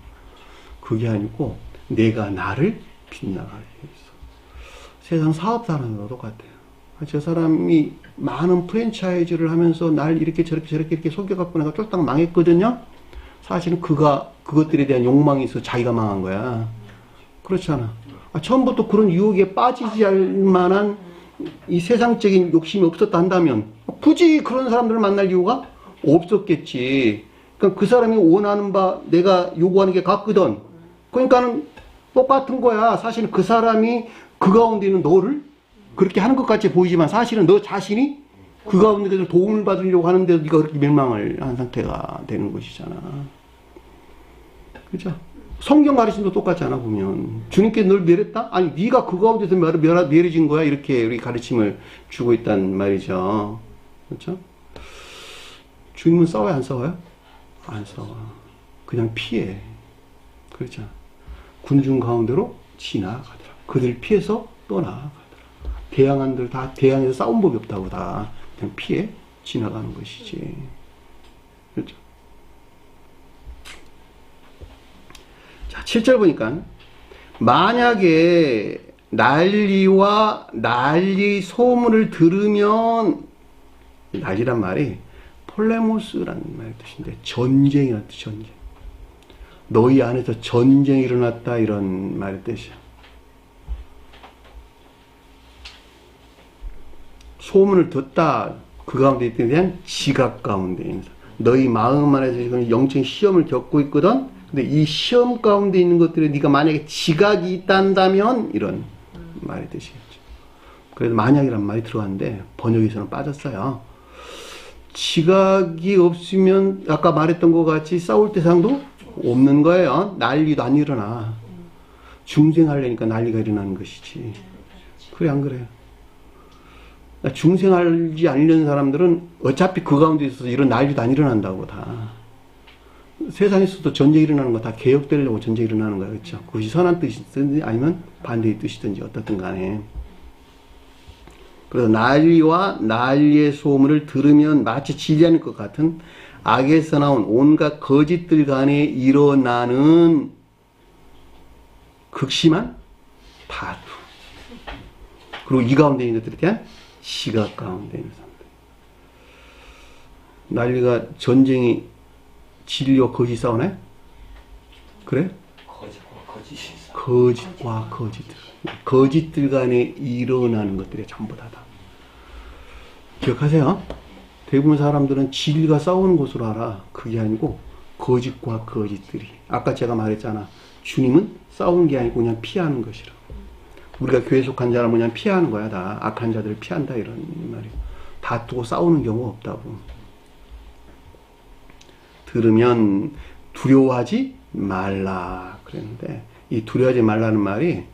그게 아니고 내가 나를 빗나가게 했어. 세상 사업사람도 똑같아요. 저 사람이 많은 프랜차이즈를 하면서 날 이렇게 저렇게 이렇게 속여갖고 내가 쫄딱 망했거든요. 사실은 그것들에 대한 욕망이 있어 자기가 망한 거야. 그렇잖아. 처음부터 그런 유혹에 빠지지 않을 만한 이 세상적인 욕심이 없었다 한다면 굳이 그런 사람들을 만날 이유가 없었겠지. 그러니까 그 사람이 원하는 바 내가 요구하는 게 같거든. 그러니까는 똑같은 거야. 사실은 그 사람이 그 가운데 있는 너를 그렇게 하는 것 같이 보이지만 사실은 너 자신이 그 가운데서 도움을 받으려고 하는데도 네가 그렇게 멸망을 한 상태가 되는 것이잖아. 그죠? 성경 가르침도 똑같잖아. 보면 주님께 널 멸했다? 아니 네가 그 가운데서 멸해진 거야. 이렇게 우리 가르침을 주고 있단 말이죠. 그렇죠? 주님은 싸워요? 안 싸워요? 안 싸워. 그냥 피해. 그렇죠? 군중 가운데로 지나가더라. 그들 피해서 떠나가더라. 대항한들 다 대항해서 싸운 법이 없다고 다 그냥 피해 지나가는 것이지. 그렇죠? 자, 7절 보니까 만약에 난리와 난리 소문을 들으면 난리란 말이 폴레모스라는 말의 뜻인데 전쟁이라는 뜻, 전쟁. 너희 안에서 전쟁이 일어났다 이런 말의 뜻이야. 소문을 듣다 그 가운데 있던 대한 지각 가운데 있는 사람. 너희 마음 안에서 지금 영적인 시험을 겪고 있거든. 근데 이 시험 가운데 있는 것들에 네가 만약에 지각이 있단다면 이런 말의 뜻이겠죠. 그래서 만약이란 말이 들어갔는데 번역에서는 빠졌어요. 지각이 없으면 아까 말했던 것 같이 싸울 대상도 없는 거예요. 난리도 안 일어나. 중생하려니까 난리가 일어나는 것이지. 그래 안 그래요? 중생하지 않으려는 사람들은 어차피 그 가운데 있어서 이런 난리도 안 일어난다고 다. 세상에서도 전쟁이 일어나는 거 다 개혁되려고 전쟁이 일어나는 거야. 그렇죠? 그것이 선한 뜻이든지 아니면 반대의 뜻이든지 어떻든 간에. 그래서 난리와 난리의 소문을 들으면 마치 진리하는 것 같은 악에서 나온 온갖 거짓들 간에 일어나는 극심한 다투. 그리고 이 가운데 있는 것들에 대한 시각 가운데 있는 사람들. 난리가 전쟁이 진리와 거짓 싸우네? 그래? 거짓과 거짓들. 거짓들 간에 일어나는 것들이 전부 다다. 기억하세요? 대부분 사람들은 진리가 싸우는 것으로 알아. 그게 아니고 거짓과 거짓들이. 아까 제가 말했잖아. 주님은 싸우는 게 아니고 그냥 피하는 것이라. 우리가 교회 속한 자는 그냥 피하는 거야. 다 악한 자들을 피한다 이런 말이야. 다투고 싸우는 경우가 없다고. 들으면 두려워하지 말라 그랬는데 이 두려워하지 말라는 말이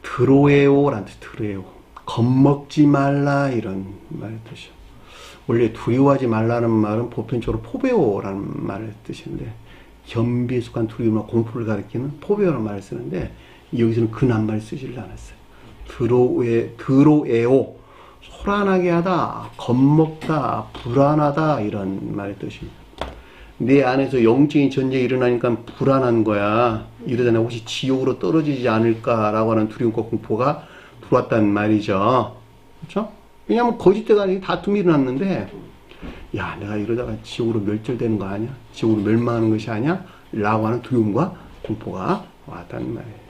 드로에오라는 뜻. 드로에오. 겁먹지 말라 이런 말의 뜻이야. 원래 두려워하지 말라는 말은 보편적으로 포베오라는 말의 뜻인데 겸비에 속한 두려움과 공포를 가리키는 포베오라는 말을 쓰는데 여기서는 그 낱말을 쓰지를 않았어요. 드로에오. 소란하게 하다, 겁먹다, 불안하다 이런 말의 뜻입니다. 내 안에서 영적인 전쟁이 일어나니까 불안한 거야. 이러다가 혹시 지옥으로 떨어지지 않을까라고 하는 두려움과 공포가 들어왔단 말이죠. 그렇죠? 왜냐하면 거짓대가 아니라 다툼이 일어났는데 야 내가 이러다가 지옥으로 멸절되는 거 아니야? 지옥으로 멸망하는 것이 아니야? 라고 하는 두려움과 공포가 왔단 말이에요.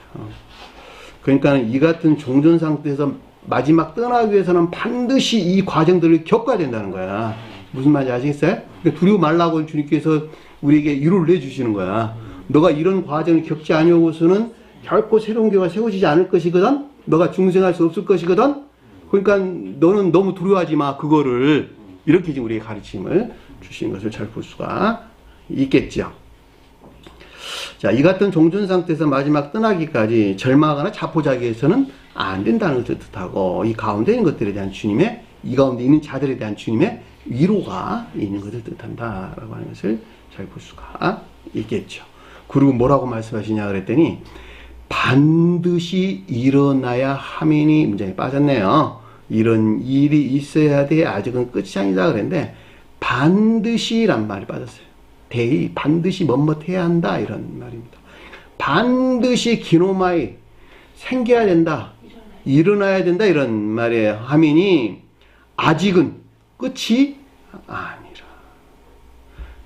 그러니까 이 같은 종전 상태에서 마지막 떠나기 위해서는 반드시 이 과정들을 겪어야 된다는 거야. 무슨 말인지 아시겠어요? 그러니까 두려워 말라고 주님께서 우리에게 위로를 내주시는 거야. 너가 이런 과정을 겪지 아니하고서는 결코 새로운 교회가 세워지지 않을 것이거든. 너가 중생할 수 없을 것이거든. 그러니까 너는 너무 두려워하지 마. 그거를 이렇게 지금 우리에게 가르침을 주시는 것을 잘 볼 수가 있겠죠. 자, 이 같은 종전 상태에서 마지막 떠나기까지 절망하거나 자포자기해서는 안 된다는 것을 뜻하고 이 가운데 있는 것들에 대한 주님의 이 가운데 있는 자들에 대한 주님의 위로가 있는 것을 뜻한다라고 하는 것을 잘 볼 수가 있겠죠. 그리고 뭐라고 말씀하시냐 그랬더니 반드시 일어나야 함이니 문장에 빠졌네요. 이런 일이 있어야 돼. 아직은 끝이 아니다 그랬는데 반드시란 말이 빠졌어요. 대의 반드시 뭐뭐해야 한다 이런 말입니다. 반드시 기노마이 생겨야 된다. 일어나야 된다 이런 말이에요. 함이니 아직은 끝이 아니라.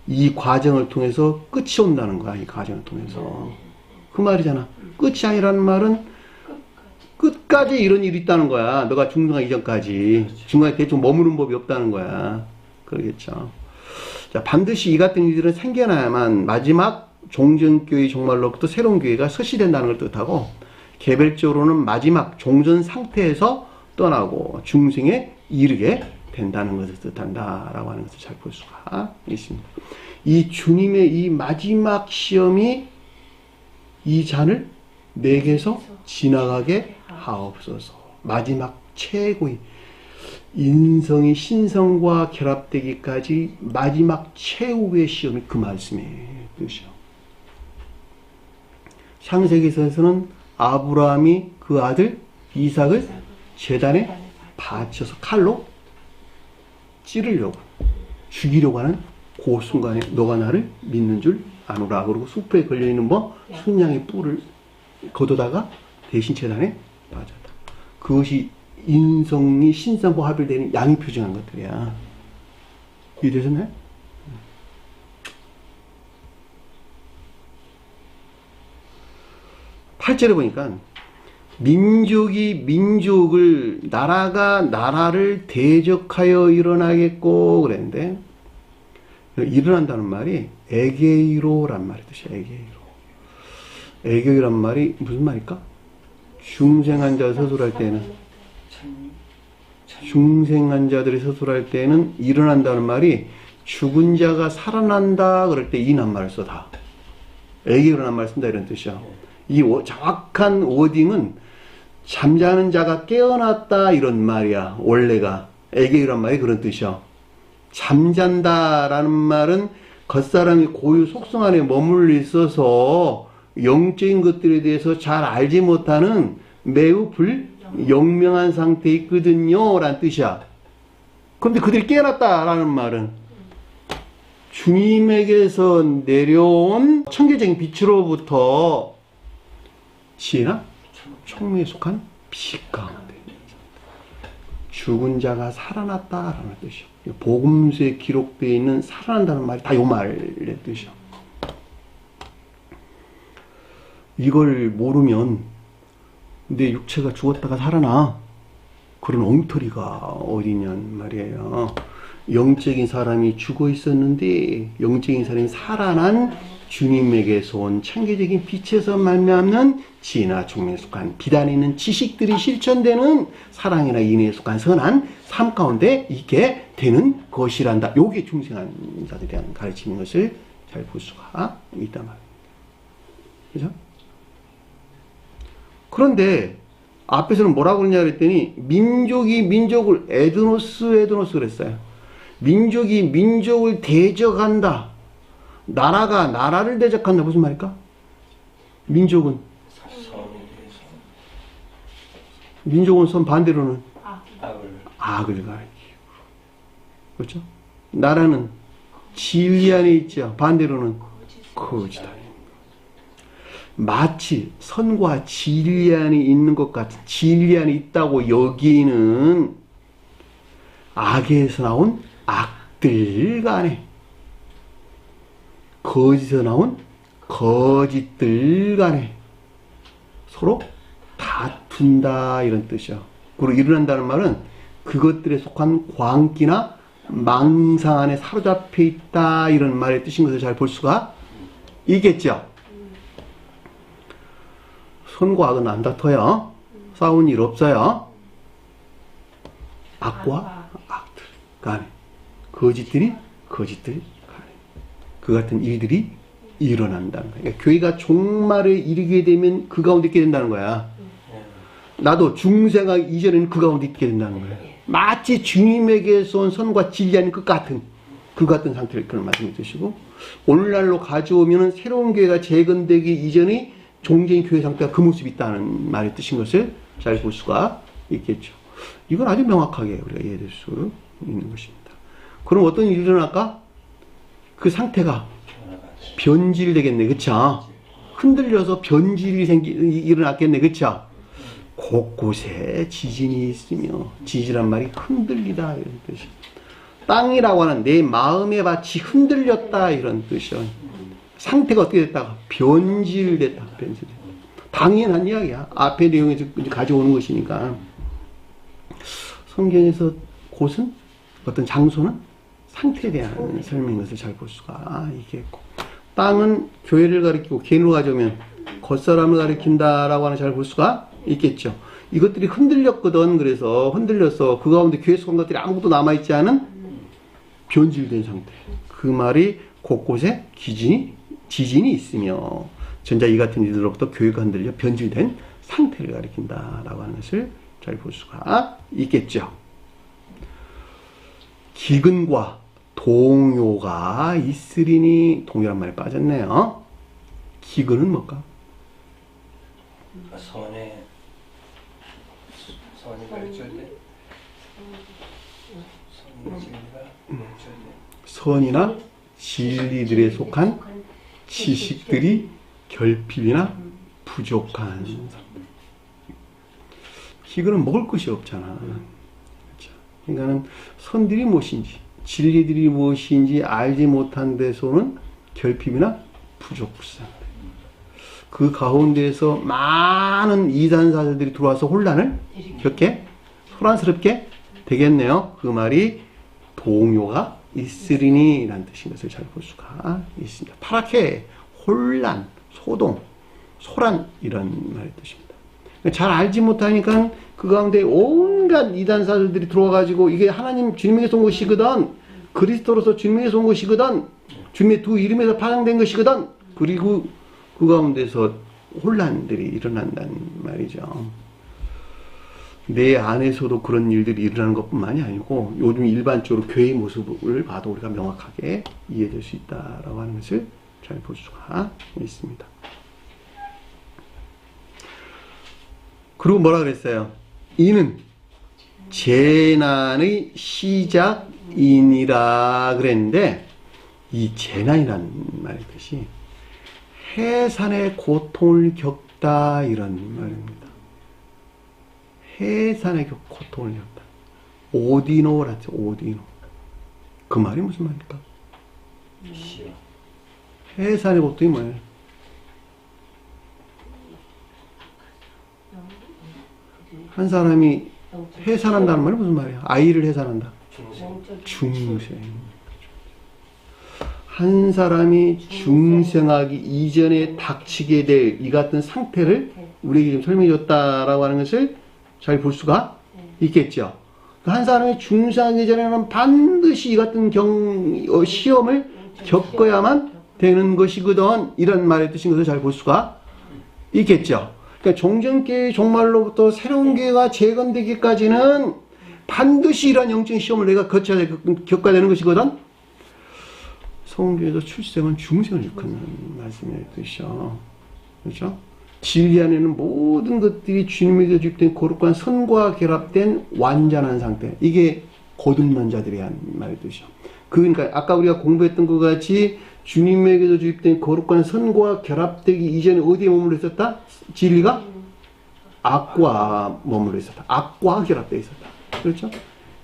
이 과정을 통해서 끝이 온다는 거야. 이 과정을 통해서. 그 말이잖아. 끝이 아니라는 말은 끝까지 이런 일이 있다는 거야. 너가 중생하기 이전까지. 중간에 대충 머무는 법이 없다는 거야. 그러겠죠. 자, 반드시 이 같은 일들은 생겨나야만 마지막 종전교회 종말로부터 새로운 교회가 서시된다는 걸 뜻하고, 개별적으로는 마지막 종전 상태에서 떠나고 중생에 이르게 된다는 것을 뜻한다라고 하는 것을 잘 볼 수가 있습니다. 이 주님의 이 마지막 시험이 이 잔을 내게서 지나가게 하옵소서. 마지막 최고의 인성이 신성과 결합되기까지 마지막 최후의 시험이 그 말씀의 뜻이요. 창세기서에서는 아브라함이 그 아들 이삭을 제단에 바쳐서 칼로 찌르려고, 죽이려고 하는 그 순간에 너가 나를 믿는 줄 아노라. 그리고 숲에 걸려있는 순양의 뿔을 걷어다가 대신 제단에 바쳤다. 그것이 인성이 신성과 합일되는 양이 표정한 것들이야. 이해되셨나요? 8절에 보니까 민족이 민족을, 나라가 나라를 대적하여 일어나겠고 그랬는데, 일어난다는 말이 에게이로란 말이 뜻이야. 에게이란 말이 무슨 말일까? 중생한 자 서술할 때는, 중생한 자들이 서술할 때는 일어난다는 말이 죽은 자가 살아난다 그럴 때 이 낱말을 써. 다 에게이로란 말 쓴다 이런 뜻이야. 이 정확한 워딩은 잠자는 자가 깨어났다 이런 말이야. 원래가 에게이란 말이 그런 뜻이야. 잠잔다라는 말은 겉사람이 고유 속성 안에 머물러 있어서 영적인 것들에 대해서 잘 알지 못하는 매우 불영명한 상태에 있거든요 라는 뜻이야. 그런데 그들이 깨어났다라는 말은 주님에게서 내려온 천계적인 빛으로부터 지혜나 총명에 속한 빛 가운데 죽은 자가 살아났다라는 뜻이요. 복음서에 기록되어 있는 살아난다는 말이 다 요 말의 뜻이요. 이걸 모르면 내 육체가 죽었다가 살아나, 그런 엉터리가 어디냔 말이에요. 영적인 사람이 죽어 있었는데 영적인 사람이 살아난 주님에게서 온 창조적인 빛에서 말미암는 지혜나 총명에 속한 빛 안에 있는 지식들이 실천되는 사랑이나 인애에 속한 선한 삶 가운데 있게 되는 것이란다. 요게 중생한 자들에 대한 가르치는 것을 잘 볼 수가 있단 말입니다. 그죠? 그런데 앞에서는 뭐라고 그러냐 그랬더니 민족이 민족을 에드노스 그랬어요. 민족이 민족을 대적한다. 나라가 나라를 대적한다. 무슨 말일까? 민족은 선 반대로는 악을 가리키고, 그렇죠? 나라는 진리 안에 있죠. 반대로는 거짓 안에. 마치 선과 진리 안에 있는 것 같은, 진리 안에 있다고 여기는 악에서 나온 악들 간에, 거짓에서 나온 거짓들 간에 서로 다툰다 이런 뜻이야. 그리고 일어난다는 말은 그것들에 속한 광기나 망상 안에 사로잡혀 있다 이런 말의 뜻인 것을 잘 볼 수가 있겠죠. 선과 악은 안 다퉈요. 싸운 일 없어요. 악과 악들 간에, 거짓들이 거짓들 간에 그 같은 일들이 일어난다는 거야. 그러니까 교회가 종말에 이르게 되면 그 가운데 있게 된다는 거야. 나도 중생하기 이전에는 그 가운데 있게 된다는 거야. 마치 주님에게서 온 선과 진리 아닌 그 같은 상태를 그런 말씀을 드시고, 오늘날로 가져오면 새로운 교회가 재건되기 이전의 종전 교회 상태가 그 모습이 있다는 말의 뜻인 것을 잘 볼 수가 있겠죠. 이건 아주 명확하게 우리가 이해될 수 있는 것입니다. 그럼 어떤 일이 일어날까? 그 상태가 변질되겠네. 그쵸? 흔들려서 변질이 일어났겠네. 그쵸? 곳곳에 지진이 있으며, 지지란 말이 흔들리다 이런 뜻이야. 땅이라고 하는 내 마음의 밭이 흔들렸다 이런 뜻이야. 상태가 어떻게 됐다가 변질됐다. 당연한 이야기야. 앞에 내용에서 가져오는 것이니까. 성경에서 곳은 어떤 장소는 상태에 대한 설명인 것을 잘 볼 수가 있겠고, 땅은 교회를 가리키고 개인으로 가져오면 겉사람을 가리킨다라고 하는 잘 볼 수가 있겠죠. 이것들이 흔들렸거든. 그래서 흔들려서 그 가운데 교회 속한 것들이 아무것도 남아있지 않은 변질된 상태. 그 말이 곳곳에 지진이 있으며 전자 이 같은 이들로부터 교회가 흔들려 변질된 상태를 가리킨다라고 하는 것을 잘 볼 수가 있겠죠. 기근과 동요가 있으리니, 동요란 말이 빠졌네요. 기근은 뭘까? 선이 멸절돼. 선이나 진리들에 속한 지식들이 결핍이나 부족한 상태. 기근은 먹을 것이 없잖아. 그렇죠? 그러니까는 선들이 무엇인지, 진리들이 무엇인지 알지 못한 데서는 결핍이나 부족불상. 그 가운데에서 많은 이단사들이 들어와서 혼란을 겪게, 소란스럽게 되겠네요. 그 말이 동요가 있으리니 라는 뜻인 것을 잘 볼 수가 있습니다. 타락해, 혼란, 소동, 소란 이런 말의 뜻입니다. 잘 알지 못하니까 그 가운데 온갖 이단사들이 들어와가지고 이게 하나님 주님에게서 온 것이거든, 그리스도로서 주님에게서 온 것이거든, 주님의 두 이름에서 파생된 것이거든, 그리고 그 가운데서 혼란들이 일어난다는 말이죠. 내 안에서도 그런 일들이 일어나는 것뿐만이 아니고 요즘 일반적으로 교회의 모습을 봐도 우리가 명확하게 이해될 수 있다라고 하는 것을 잘 볼 수가 있습니다. 그리고 뭐라 그랬어요? 이는 재난의 시작이니라 그랬는데, 이 재난이라는 말의 뜻이 해산의 고통을 겪다 이런 말입니다. 해산의 고통을 겪다. 오디노라죠. 오디노. 그 말이 무슨 말일까? 해산의 고통이 뭐예요? 한 사람이 해산한다는 말이 무슨 말이야? 아이를 해산한다. 중생. 한 사람이 중생하기 이전에 닥치게 될 이 같은 상태를 우리에게 좀 설명해 줬다라고 하는 것을 잘 볼 수가 있겠죠. 한 사람이 중생하기 전에는 반드시 이 같은 시험을 겪어야만 되는 것이거든, 이런 말의 뜻인 것을 잘 볼 수가 있겠죠. 그러니까 종전계의 종말로부터 새로운 계가 재건되기까지는 반드시 이런 영적인 시험을 내가 겪어야 되는 것이거든. 성경에서 출생은 중생을 일컫는 말씀의 뜻이죠. 그렇죠? 진리 안에는 모든 것들이 주님에게 주입된 거룩한 선과 결합된 완전한 상태. 이게 거듭난 자들이 한 말의 뜻이죠. 그러니까 아까 우리가 공부했던 것 같이 주님에게서 주입된 거룩한 선과 결합되기 이전에 어디에 머물러 있었다? 진리가 악과 머물러 있었다. 악과 결합되어 있었다. 그렇죠?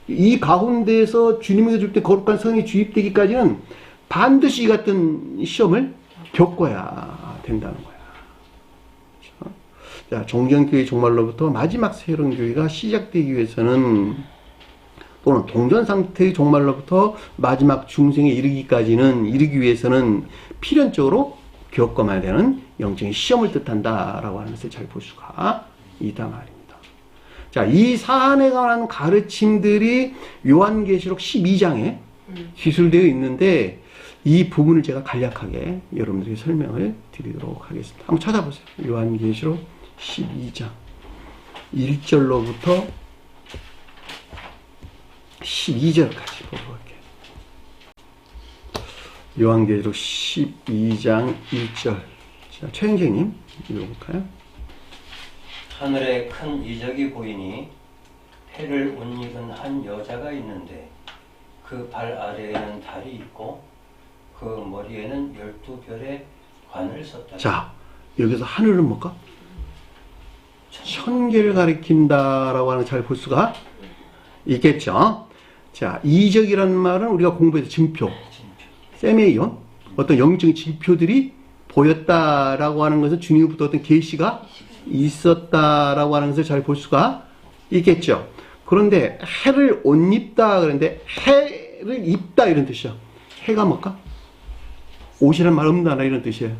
이 가운데에서 주님에게 주입된 거룩한 선이 주입되기까지는 반드시 이 같은 시험을 겪어야 된다는 거야. 그렇죠? 자, 종전교회 종말로부터 마지막 새로운 교회가 시작되기 위해서는, 또는 동전 상태의 종말로부터 마지막 중생에 이르기 위해서는 필연적으로 겪어야 되는 영적인 시험을 뜻한다라고 하는 것을 잘 볼 수가 있단 말입니다. 자, 이 사안에 관한 가르침들이 요한계시록 12장에 기술되어 있는데, 이 부분을 제가 간략하게 여러분들에게 설명을 드리도록 하겠습니다. 한번 찾아보세요. 요한계시록 12장 1절로부터 12절까지 보도록 할게요. 요한계시록 12장 1절. 자, 최영재님 읽어볼까요? 하늘에 큰 이적이 보이니 해를 옷 입은 한 여자가 있는데 그 발 아래에는 달이 있고 그 머리에는 12별의 관을 썼다. 자, 여기서 하늘은 뭘까? 천계를 가리킨다라고 하는 잘 볼 수가 있겠죠. 자, 이적이라는 말은 우리가 공부해서 증표, 세메이온, 어떤 영적인 징표들이 보였다라고 하는 것은 주님으로부터 어떤 계시가 있었다라고 하는 것을 잘 볼 수가 있겠죠. 그런데 해를 옷 입다 그런데 해를 입다 이런 뜻이야. 해가 뭘까? 옷이란 말 없나 이런 뜻이에요.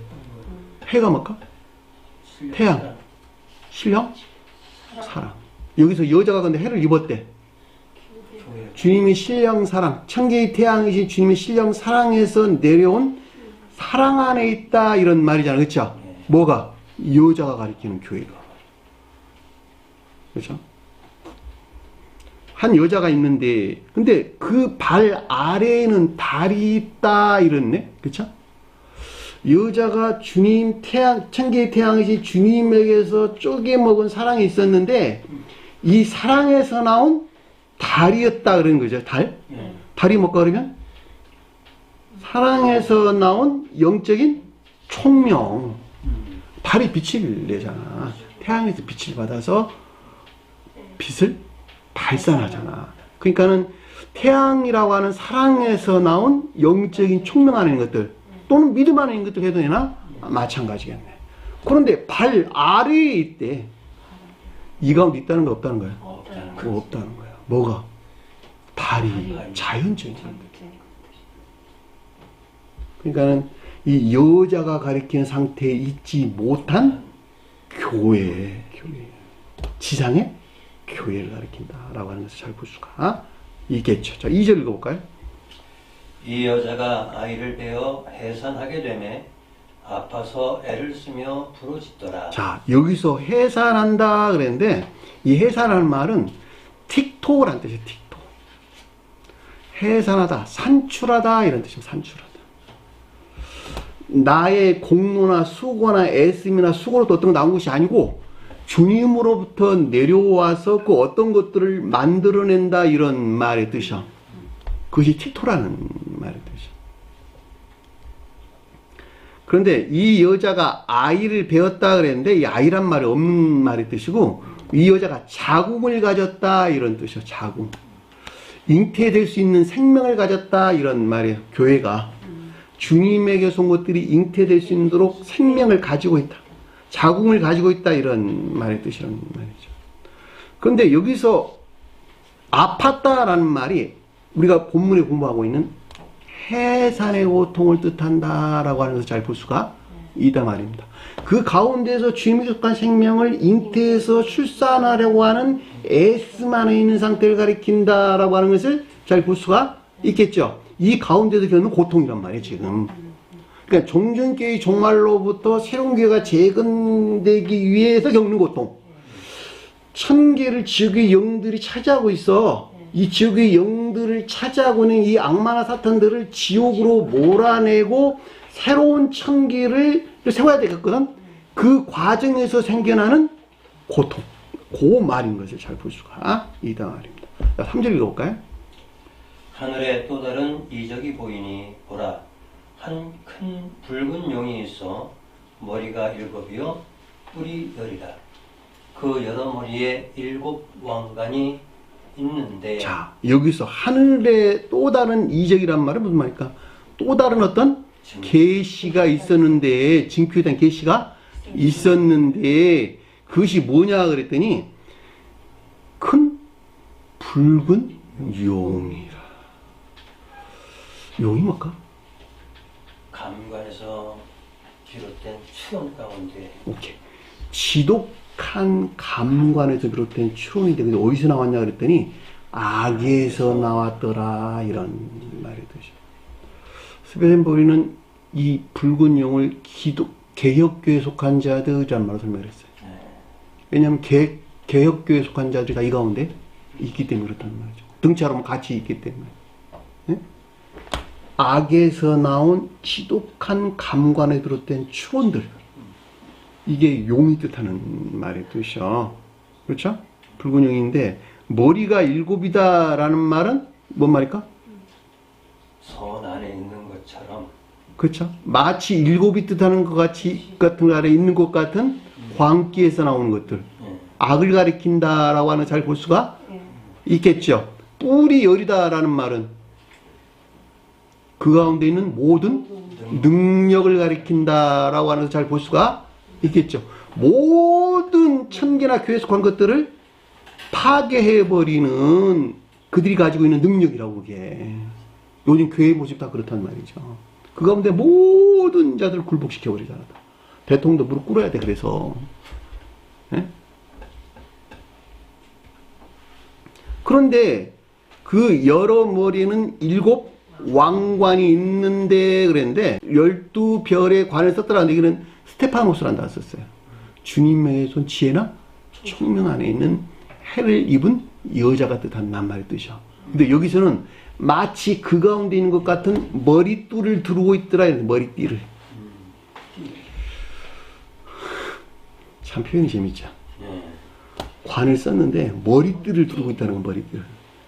해가 뭘까? 태양, 신령, 사랑. 여기서 여자가 근데 해를 입었대. 주님의 신령 사랑, 천개의 태양이신 주님의 신령 사랑에서 내려온 사랑 안에 있다 이런 말이잖아요. 그렇죠? 뭐가? 여자가 가리키는 교회가. 그렇죠? 한 여자가 있는데 근데 그 발 아래에는 달이 있다 이랬네. 그렇죠? 여자가 주님 태양, 천개의 태양이신 주님에게서 쪼개 먹은 사랑이 있었는데 이 사랑에서 나온 달이었다 그런 거죠. 달? 달이 뭘까 그러면? 사랑에서 나온 영적인 총명. 달이 빛을 내잖아. 태양에서 빛을 받아서 빛을 발산하잖아. 그러니까는 태양이라고 하는 사랑에서 나온 영적인 총명 안에 있는 것들 또는 믿음 안에 있는 것들 해도 되나? 마찬가지겠네. 그런데 발 아래에 있대. 이 가운데 있다는 거 없다는 거야? 없다는 거야. 뭐가? 달이 자연적인 것들. 그러니까는 이 여자가 가리키는 상태에 있지 못한 교회. 지상의 교회를 가리킨다라고 하는 것을 잘 볼 수가 있겠죠. 자, 2절 읽어볼까요? 이 여자가 아이를 베어 해산하게 되매 아파서 애를 쓰며 부르짖더라. 자, 여기서 해산한다 그랬는데 이 해산하는 말은 틱토란 뜻이에요. 틱토. 해산하다, 산출하다 이런 뜻입니다. 산출하다. 나의 공로나 수고나 애씀이나 수고로 어떤 거 나온 것이 아니고 주님으로부터 내려와서 그 어떤 것들을 만들어낸다 이런 말의 뜻이야. 그것이 틱토라는 말의 뜻이야. 그런데 이 여자가 아이를 배웠다 그랬는데 이 아이란 말이 없는 말의 뜻이고 이 여자가 자궁을 가졌다 이런 뜻이야. 자궁. 잉태될 수 있는 생명을 가졌다 이런 말이에요. 교회가 주님에게서 온 것들이 잉태될 수 있도록 생명을 가지고 있다. 자궁을 가지고 있다 이런 말의 뜻이란 말이죠. 그런데 여기서 아팠다라는 말이 우리가 본문에 공부하고 있는 해산의 고통을 뜻한다라고 하는 것을 잘 볼 수가 있다 말입니다. 그 가운데서 주님이 속한 생명을 잉태해서 출산하려고 하는 애씀 안에 있는 상태를 가리킨다라고 하는 것을 잘 볼 수가 있겠죠. 이 가운데서 겪는 고통이란 말이에요, 지금. 그러니까 종전교회 종말로부터 새로운 교회가 재건되기 위해서 겪는 고통. 천계를 지옥의 영들이 차지하고 있어. 이 지옥의 영들을 차지하고는 이 악마나 사탄들을 지옥으로 몰아내고 새로운 천계를 세워야 되겠거든. 그 과정에서 생겨나는 고통. 그 말인 것을 잘 볼 수가 있다 말입니다. 자, 3절 읽어볼까요? 하늘에 또 다른 이적이 보이니 보라, 한 큰 붉은 용이 있어 머리가 7이요 뿔이 10이라. 그 여러 머리에 7 왕관이 있는데. 자, 여기서 하늘에 또 다른 이적이란 말은 무슨 말일까? 또 다른 어떤 계시가 있었는데, 징표에 대한 계시가 있었는데 그것이 뭐냐 그랬더니 큰 붉은 용이라. 용이 뭘까? 감관에서 비롯된 추론 가운데. 오케이. 지독한 감관에서 비롯된 추론인데 근데 어디서 나왔냐 그랬더니 악에서 나왔더라 이런 말이 되죠. 스베덴버리는 이 붉은 용을 개혁교에 속한 자들이라는 말로 설명했어요. 왜냐하면 개혁교에 속한 자들이 다 이 가운데 있기 때문에 그렇다는 말이죠. 등처럼 같이 있기 때문에. 네? 악에서 나온 지독한 감관에 비롯된 추론들. 이게 용이 뜻하는 말의 뜻이죠. 그렇죠? 붉은 용인데 머리가 7이다라는 말은 뭔 말일까? 선 안에 있는 것처럼. 그렇죠? 마치 7이 뜻하는 것 같은 아래 있는 것 같은 광기에서 나오는 것들. 악을 가리킨다라고 하는 잘 볼 수가 있겠죠. 뿔이 10이다라는 말은 그 가운데 있는 모든 능력을 가리킨다라고 하는 것을 잘 볼 수가 있겠죠. 모든 천계나 교회에 속한 것들을 파괴해버리는 그들이 가지고 있는 능력이라고 그게. 요즘 교회의 모습 다 그렇단 말이죠. 그 가운데 모든 자들을 굴복시켜버리잖아. 대통령도 무릎 꿇어야 돼. 그래서 예? 그런데 그 여러 머리에는 7 왕관이 있는데 그랬는데 12별의 관을 썼더라. 여기는 스테파노스란다 썼어요. 주님의 손 지혜나 총명 안에 있는 해를 입은 여자가 뜻한단 말의 뜻이야. 근데 여기서는 마치 그 가운데 있는 것 같은 머리띠를 두르고 있더라. 머리띠를. 참 표현이 재밌죠. 관을 썼는데 머리띠를 두르고 있다는 건 머리띠를.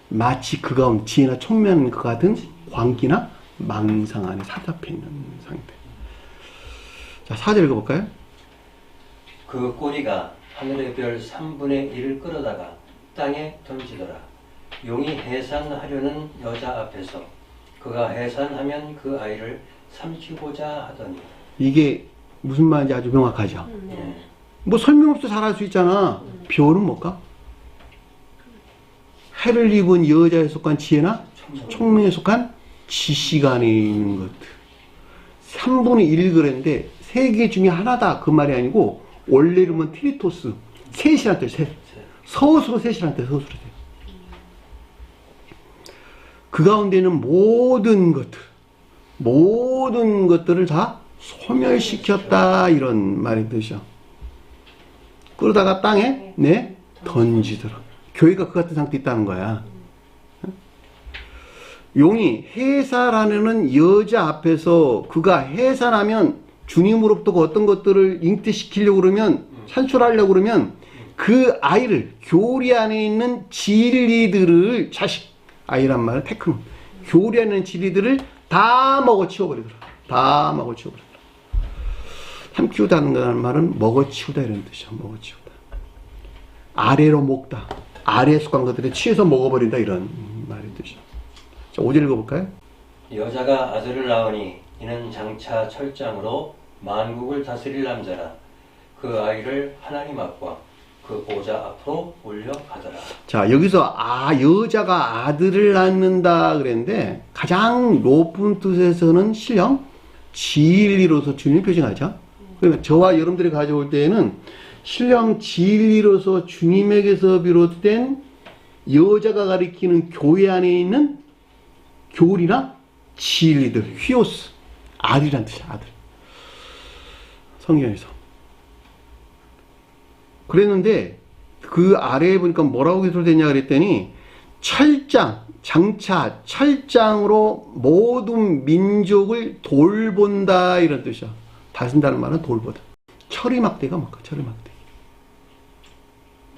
마치 그 가운데 지혜나 총명인 것 같은 광기나 망상 안에 사잡혀 있는 상태. 자, 4절 읽어볼까요? 그 꼬리가 하늘의 별 3분의 1을 끌어다가 땅에 던지더라. 용이 해산하려는 여자 앞에서 그가 해산하면 그 아이를 삼키고자 하더니. 이게 무슨 말인지 아주 명확하죠. 뭐 설명 없이 잘 할 수 있잖아. 별은 뭘까? 해를 입은 여자에 속한 지혜나 총명에 속한 지시간에 있는 것들. 3분의 1 그랬는데 3개 중에 하나다 그 말이 아니고 원래 이름은 트리토스. 셋이란 뜻, 셋. 서술로 셋이란 뜻, 서술로 셋. 그 가운데는 모든 것들을 다 소멸시켰다 이런 말의 뜻이야. 그러다가 땅에 던지더라. 교회가 그 같은 상태에 있다는 거야. 용이 해산하려는 여자 앞에서 그가 해산하면 주님으로부터 어떤 것들을 잉태시키려고 그러면 산출하려고 그러면 그 아이를 교리 안에 있는 진리들을 자식 아이란 말은 테크노 교리 안에 있는 진리들을 다 먹어치워버리더라. 다 먹어치워버리더라. 삼키우다는 말은 먹어치우다 이런 뜻이야. 먹어치우다. 아래로 먹다. 아래에 속한 것들에 취해서 먹어버린다 이런 말의 뜻이야. 자, 5절 읽어볼까요? 여자가 아들을 낳으니 이는 장차 철장으로 만국을 다스릴 남자라. 그 아이를 하나님 앞과 그 보좌 앞으로 올려가더라. 자, 여기서 여자가 아들을 낳는다 그랬는데 가장 높은 뜻에서는 신령 진리로서 주님을 표징하죠. 그러면 저와 여러분들이 가져올 때에는 신령 진리로서 주님에게서 비롯된 여자가 가리키는 교회 안에 있는 교리나 진리들, 휘오스, 아들이란 뜻이야, 아들. 성경에서. 그랬는데 그 아래에 보니까 뭐라고 기술되냐 그랬더니 철장, 장차 철장으로 모든 민족을 돌본다 이런 뜻이야. 다시 쓴다는 말은 돌보다. 철이막대가 뭘까? 철이막대.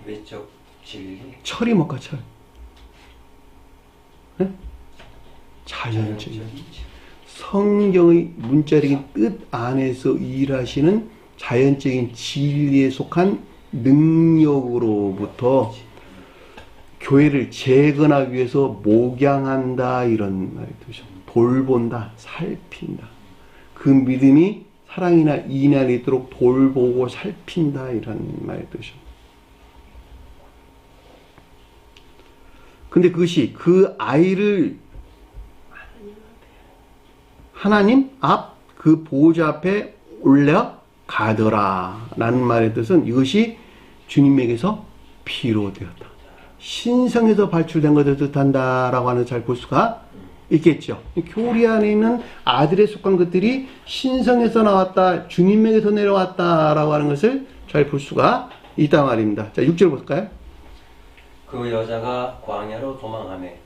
외적 진리? 철이 뭘까? 철. 네? 자연적인. 성경의 문자적인 뜻 안에서 일하시는 자연적인 진리에 속한 능력으로부터 교회를 재건하기 위해서 목양한다 이런 말이 뜻이죠. 돌본다, 살핀다. 그 믿음이 사랑이나 이익 안에 있도록 돌보고 살핀다 이런 말의 뜻이죠. 근데 그것이 그 아이를 하나님 앞 그 보호자 앞에 올려가더라 라는 말의 뜻은 이것이 주님에게서 비로되었다. 신성에서 발출된 것을 뜻한다 라고 하는 잘 볼 수가 있겠죠. 교리 안에 있는 아들에 속한 것들이 신성에서 나왔다, 주님에게서 내려왔다 라고 하는 것을 잘 볼 수가 있단 말입니다. 자, 6절 볼까요? 그 여자가 광야로 도망하매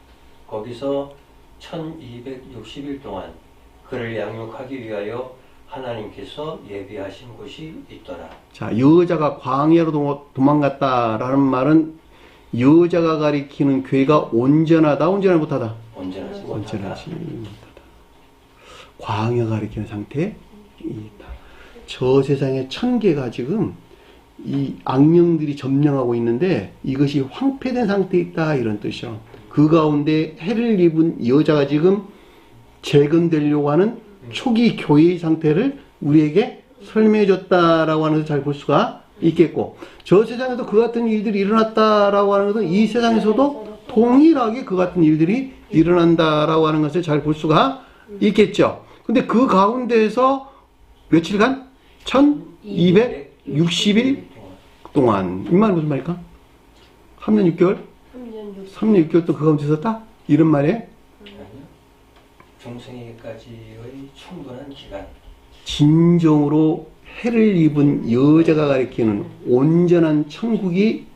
거기서 1260일 동안 그를 양육하기 위하여 하나님께서 예비하신 곳이 있더라. 자, 여자가 광야로 도망갔다라는 말은 여자가 가리키는 교회가 온전하다, 온전하지 못하다? 온전하지 못하다. 광야 가리키는 상태에 있다. 저 세상에 천계가 지금 이 악령들이 점령하고 있는데 이것이 황폐된 상태에 있다 이런 뜻이요. 그 가운데 해를 입은 여자가 지금 재건되려고 하는 초기 교회의 상태를 우리에게 설명해 줬다라고 하는 것을 잘 볼 수가 있겠고, 저 세상에도 그 같은 일들이 일어났다라고 하는 것은 이 세상에서도 동일하게 그 같은 일들이 일어난다라고 하는 것을 잘 볼 수가 있겠죠. 근데 그 가운데에서 며칠간 1260일 동안, 이 말은 무슨 말일까? 3년 6개월? 3년 6개월 또 그 가운데 있었다? 이런 말이에요? 중생에까지의 충분한 기간. 진정으로 해를 입은 여자가 가리키는 온전한 천국이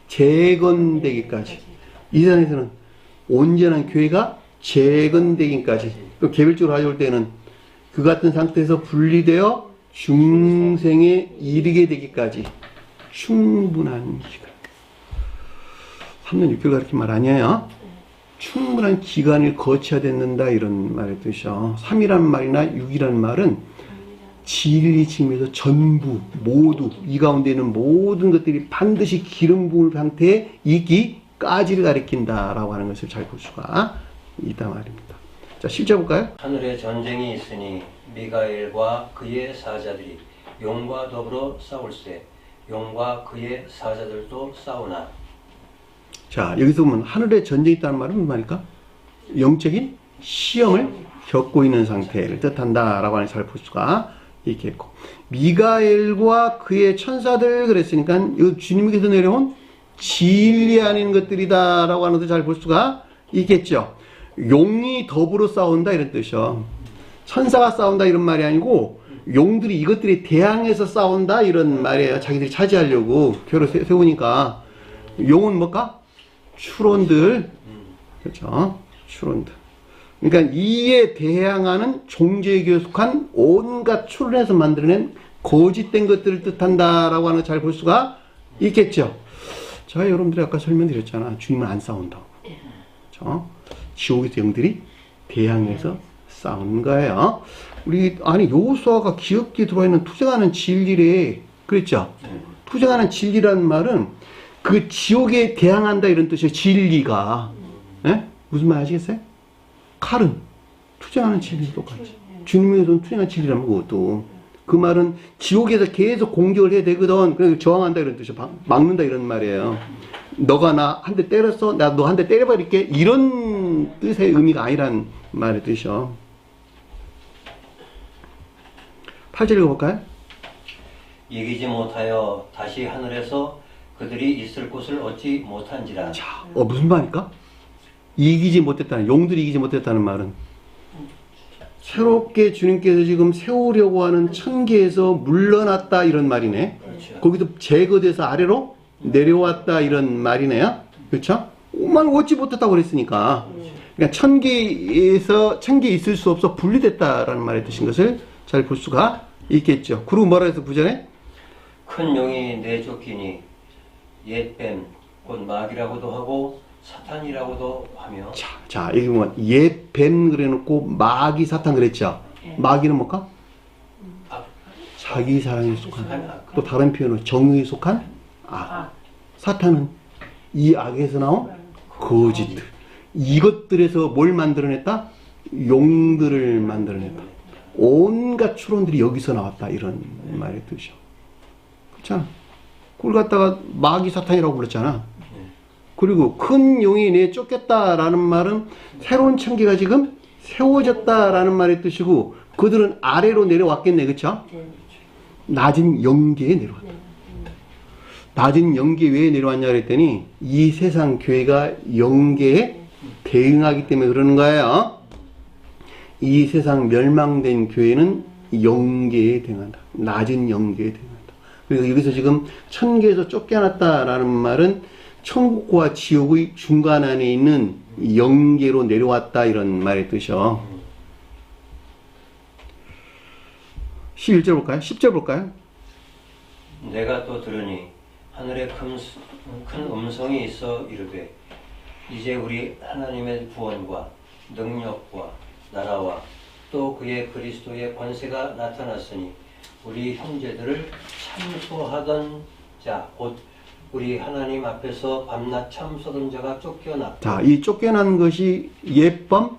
재건되기까지, 이 세상에서는 온전한 교회가 재건되기까지, 또 개별적으로 가져올 때는 그 같은 상태에서 분리되어 중생에 이르게 되기까지 충분한 기간. 3년 6개월 가리킨 말 아니에요. 충분한 기간을 거쳐야 된다, 이런 말의 뜻이죠. 3이라는 말이나 6이라는 말은 진리 측면에서 전부, 모두, 이 가운데 있는 모든 것들이 반드시 기름 부을 상태에 있기까지를 가리킨다라고 하는 것을 잘 볼 수가 있단 말입니다. 자, 실제 볼까요? 하늘에 전쟁이 있으니 미가엘과 그의 사자들이 용과 더불어 싸울세. 용과 그의 사자들도 싸우나. 자, 여기서 보면 하늘에 전쟁이 있다는 말은 무슨 말일까? 영적인 시험을 겪고 있는 상태를 뜻한다라고 하는 잘 볼 수가 있겠고, 미가엘과 그의 천사들 그랬으니까 이 주님께서 내려온 진리 아닌 것들이다라고 하는 것도 잘 볼 수가 있겠죠. 용이 더불어 싸운다 이런 뜻이요. 천사가 싸운다 이런 말이 아니고 용들이 이것들이 대항해서 싸운다 이런 말이에요. 자기들이 차지하려고 표를 세우니까. 용은 뭘까? 추론들. 그렇죠. 추론들. 그러니까 이에 대항하는 종교에 속한 온갖 추론해서 만들어낸 거짓된 것들을 뜻한다라고 하는 잘 볼 수가 있겠죠. 자, 여러분들이 아까 설명드렸잖아. 주님은 안 싸운다고. 그렇죠? 지옥에서 영들이 대항해서 싸우는 거예요. 우리 아니 여호수아가 기억기에 들어와 있는 투쟁하는 진리래. 그랬죠? 투쟁하는 진리라는 말은 그 지옥에 대항한다 이런 뜻이에요. 진리가. 네? 무슨 말 아시겠어요? 칼은 투쟁하는 진리도 똑같지. 주님에서는 투쟁하는 진리라는 것도. 그 말은 지옥에서 계속 공격을 해야 되거든. 그래서 저항한다 이런 뜻이에요. 막는다 이런 말이에요. 너가 나 한 대 때렸어? 나 너 한 대 때려버릴게. 이런 뜻의 의미가 아니란 말의 뜻이요. 8절 읽어볼까요? 이기지 못하여 다시 하늘에서 그들이 있을 곳을 얻지 못한지라. 자, 무슨 말일까? 이기지 못했다는, 용들이 이기지 못했다는 말은 새롭게 주님께서 지금 세우려고 하는 천계에서 물러났다 이런 말이네. 그렇죠. 거기도 제거돼서 아래로 내려왔다 이런 말이네요. 그렇죠? 만 얻지 못했다고 그랬으니까. 그러니까 천계에 있을 수 없어 분리됐다라는 말의 뜻인 것을 잘 볼 수가 있겠죠. 그리고 뭐라 해서 부전에? 큰 용이 내쫓기니 옛뱀 곧 마귀라고도 하고 사탄이라고도 하며. 자, 여기 보면 옛뱀 그래놓고 마귀 사탄 그랬죠. 마귀는 뭘까? 자기 사랑에 속한, 또 다른 표현으로 정의에 속한 악. 사탄은 이 악에서 나온 거짓들. 이것들에서 뭘 만들어냈다? 용들을 만들어냈다. 온갖 추론들이 여기서 나왔다 이런 말의 뜻이죠. 그렇잖아. 그걸 갖다가 마귀 사탄이라고 불렀잖아. 그리고 큰 용이 내 쫓겼다라는 말은 새로운 천계가 지금 세워졌다라는 말의 뜻이고, 그들은 아래로 내려왔겠네. 그렇죠? 낮은 영계에 내려왔다. 낮은 영계 왜 내려왔냐 그랬더니 이 세상 교회가 영계에 대응하기 때문에 그러는 거예요. 이 세상 멸망된 교회는 영계에 대응한다. 낮은 영계에 대응한다. 그리고 여기서 지금 천계에서 쫓겨났다라는 말은 천국과 지옥의 중간 안에 있는 영계로 내려왔다 이런 말의 뜻이요. 11절 볼까요? 10절 볼까요? 내가 또 들으니 하늘에 큰 음성이 있어 이르되 이제 우리 하나님의 구원과 능력과 나라와 또 그의 그리스도의 권세가 나타났으니 우리 형제들을 참소하던 자 곧 우리 하나님 앞에서 밤낮 참소던 자가 쫓겨났다. 자, 이 쫓겨난 것이 옛뱀?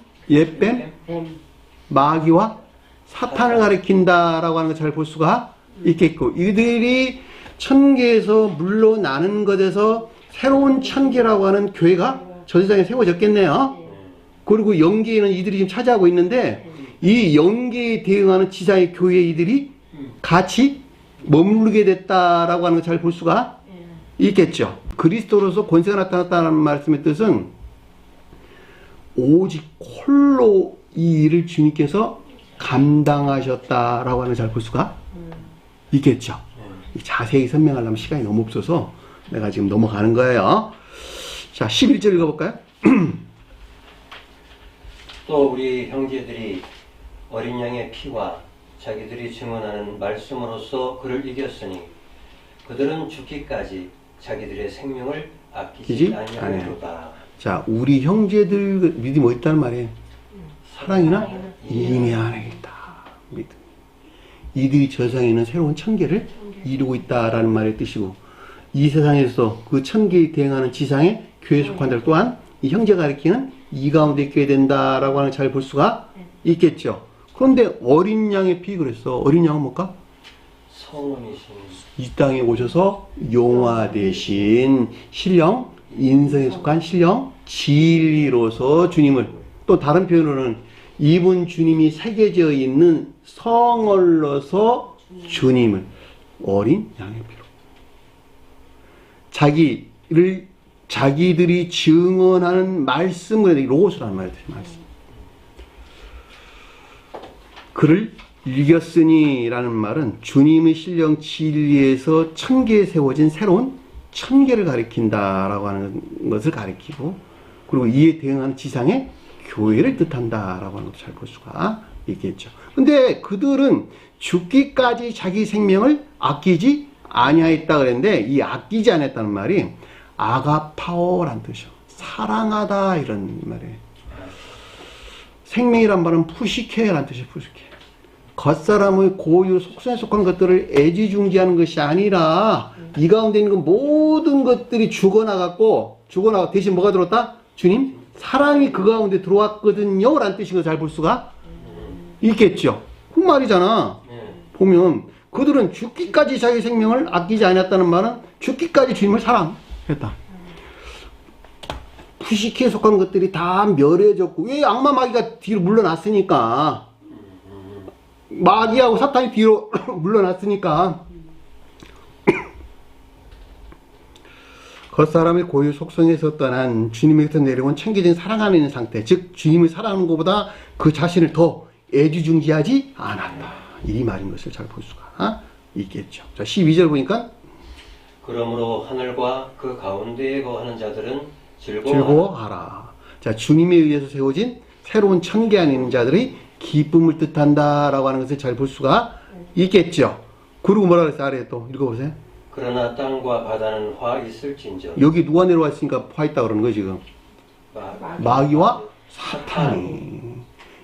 마귀와 사탄을 가리킨다라고 하는 걸 잘 볼 수가 있겠고, 이들이 천계에서 물러나는 것에서 새로운 천계라고 하는 교회가 저 세상에 세워졌겠네요. 그리고 영계에는 이들이 지금 차지하고 있는데, 이 영계에 대응하는 지상의 교회 이들이 같이 머무르게 됐다라고 하는 걸 잘 볼 수가 있겠죠. 그리스도로서 권세가 나타났다는 말씀의 뜻은 오직 홀로 이 일을 주님께서 감당하셨다라고 하는 걸 잘 볼 수가 있겠죠. 자세히 설명하려면 시간이 너무 없어서 내가 지금 넘어가는 거예요. 자, 11절 읽어볼까요? 또 우리 형제들이 어린 양의 피와 자기들이 증언하는 말씀으로써 그를 이겼으니 그들은 죽기까지 자기들의 생명을 아끼지 아니하리로다. 자, 우리 형제들 믿음이 뭐 있다는 말이에요? 사랑이나 이미 안에 있다. 믿음. 이들이 저 세상에 있는 새로운 천계를 이루고 있다라는 말의 뜻이고, 이 세상에서 그 천계에 대응하는 지상의 교회에 속한 자들 또한 이 형제가 가리키는 이 가운데 있게 된다라고 하는 잘 볼 수가 있겠죠. 그런데 어린 양의 피 그랬어. 어린 양은 뭘까? 성원이신 이 땅에 오셔서 용화 대신 신령 인성에 속한 신령 진리로서 주님을, 또 다른 표현으로는 이분 주님이 새겨져 있는 성을로서 주님을 어린 양의 피로 자기들이 증언하는 말씀을, 로고스라는 말이에요. 말씀. 그를 이겼으니라는 말은 주님의 신령 진리에서 천계에 세워진 새로운 천계를 가리킨다라고 하는 것을 가리키고, 그리고 이에 대응하는 지상의 교회를 뜻한다라고 하는 것도 잘 볼 수가 있겠죠. 근데 그들은 죽기까지 자기 생명을 아끼지 아니하였다 그랬는데, 이 아끼지 않았다는 말이 아가파오란 뜻이요. 사랑하다 이런 말이에요. 생명이란 말은 푸시케라는 뜻이에요. 푸시케. 겉사람의 고유 속성에 속한 것들을 애지중지하는 것이 아니라 이 가운데 있는 모든 것들이 죽어나갔고 대신 뭐가 들어왔다? 주님 사랑이 그 가운데 들어왔거든요 라는 뜻인 걸 잘 볼 수가 있겠죠. 그 말이잖아. 보면 그들은 죽기까지 자기 생명을 아끼지 않았다는 말은 죽기까지 주님을 사랑했다. 푸시키에 속한 것들이 다 멸해졌고, 왜? 악마 마귀가 뒤로 물러났으니까, 마귀하고 사탄이 뒤로 물러났으니까, 겉사람의 고유 속성에서 떠난 주님에게서 내려온 챙겨진 사랑 안에 있는 상태, 즉 주님을 사랑하는 것보다 그 자신을 더 애지중지하지 않았다, 이 말인 것을 잘 볼 수가 있겠죠. 자, 12절 보니까 그러므로 하늘과 그 가운데에 거하는 자들은 즐거워하라. 자, 주님에 의해서 세워진 새로운 천계 안에 있는 자들이 기쁨을 뜻한다라고 하는 것을 잘 볼 수가 있겠죠. 그리고 뭐라 그랬어요? 아래에 또 읽어보세요. 그러나 땅과 바다는 화 있을진저. 여기 누가 내려왔으니까 화 있다 그러는 거예요 지금? 마귀와 사탄이.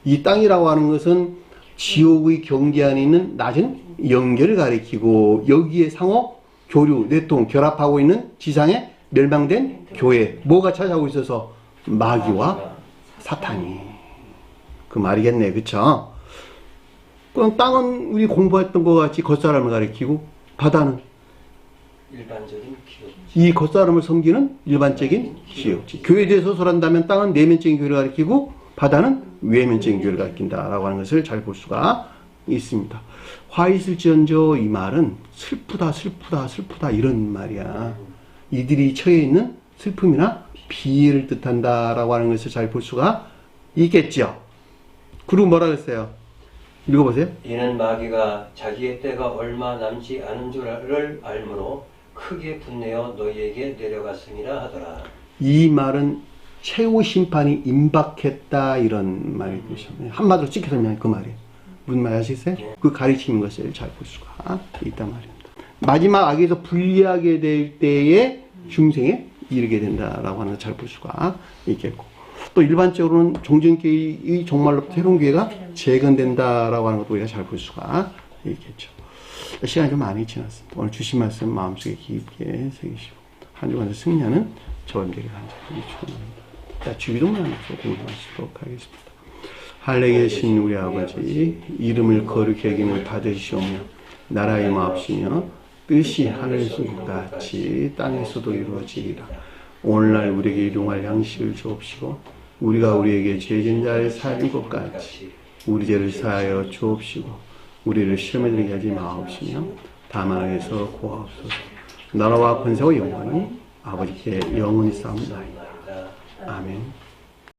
이 땅이라고 하는 것은 지옥의 경계 안에 있는 낮은 영계를 가리키고, 여기에 상호 교류, 내통, 결합하고 있는 지상에 멸망된 교회, 뭐가 차지하고 있어서? 마귀와 사탄이. 그 말이겠네, 그쵸? 그럼 땅은 우리 공부했던 것 같이 겉사람을 가리키고, 바다는 일반적인 기업. 이 겉사람을 섬기는 일반적인 기업지. 교회에 대해서 설한다면 땅은 내면적인 교회를 가리키고, 바다는 외면적인 교회를 가리킨다라고 하는 것을 잘 볼 수가 있습니다. 화 있을지언저, 이 말은 슬프다 이런 말이야. 이들이 처해 있는 슬픔이나 비애를 뜻한다라고 하는 것을 잘 볼 수가 있겠죠. 그리고 뭐라 그랬어요? 읽어보세요. 이는 마귀가 자기의 때가 얼마 남지 않은 줄을 알므로 크게 분내어 너희에게 내려갔음이라 하더라. 이 말은 최후 심판이 임박했다 이런 말이 뜻이에요. 한마디로 찍혀 설명한 그 말이에요. 무슨 말 아시겠어요? 그 가르치는 것을 잘 볼 수가 있단 말입니다. 마지막 악에서 분리하게 될 때에 중생에 이르게 된다라고 하는 걸 잘 볼 수가 있겠고, 또 일반적으로는 종전교회의 정말로 새로운 교회가 재건된다라고 하는 것도 우리가 잘 볼 수가 있겠죠. 시간이 좀 많이 지났습니다. 오늘 주신 말씀 마음속에 깊게 새기시고 한 주간의 승리하는 저와 함께 간절히 축원합니다. 자, 주기도문 하면서 공부하시도록 하겠습니다. 하늘에 계신 우리 아버지, 이름을 거룩히 여김을 받으시오며 나라의 마옵시며 뜻이 하늘에서 같이 땅에서도 이루어지리라. 오늘날 우리에게 일용할 양식을 주옵시고 우리가 우리에게 죄진 자를 사하는 것 같이 우리 죄를 사하여 주옵시고 우리를 시험에 들게 하지 마옵시며 다만 악에서 구하옵소서. 나라와 권세와 영광이 아버지께 영원히 쌓옵나이다. 아멘.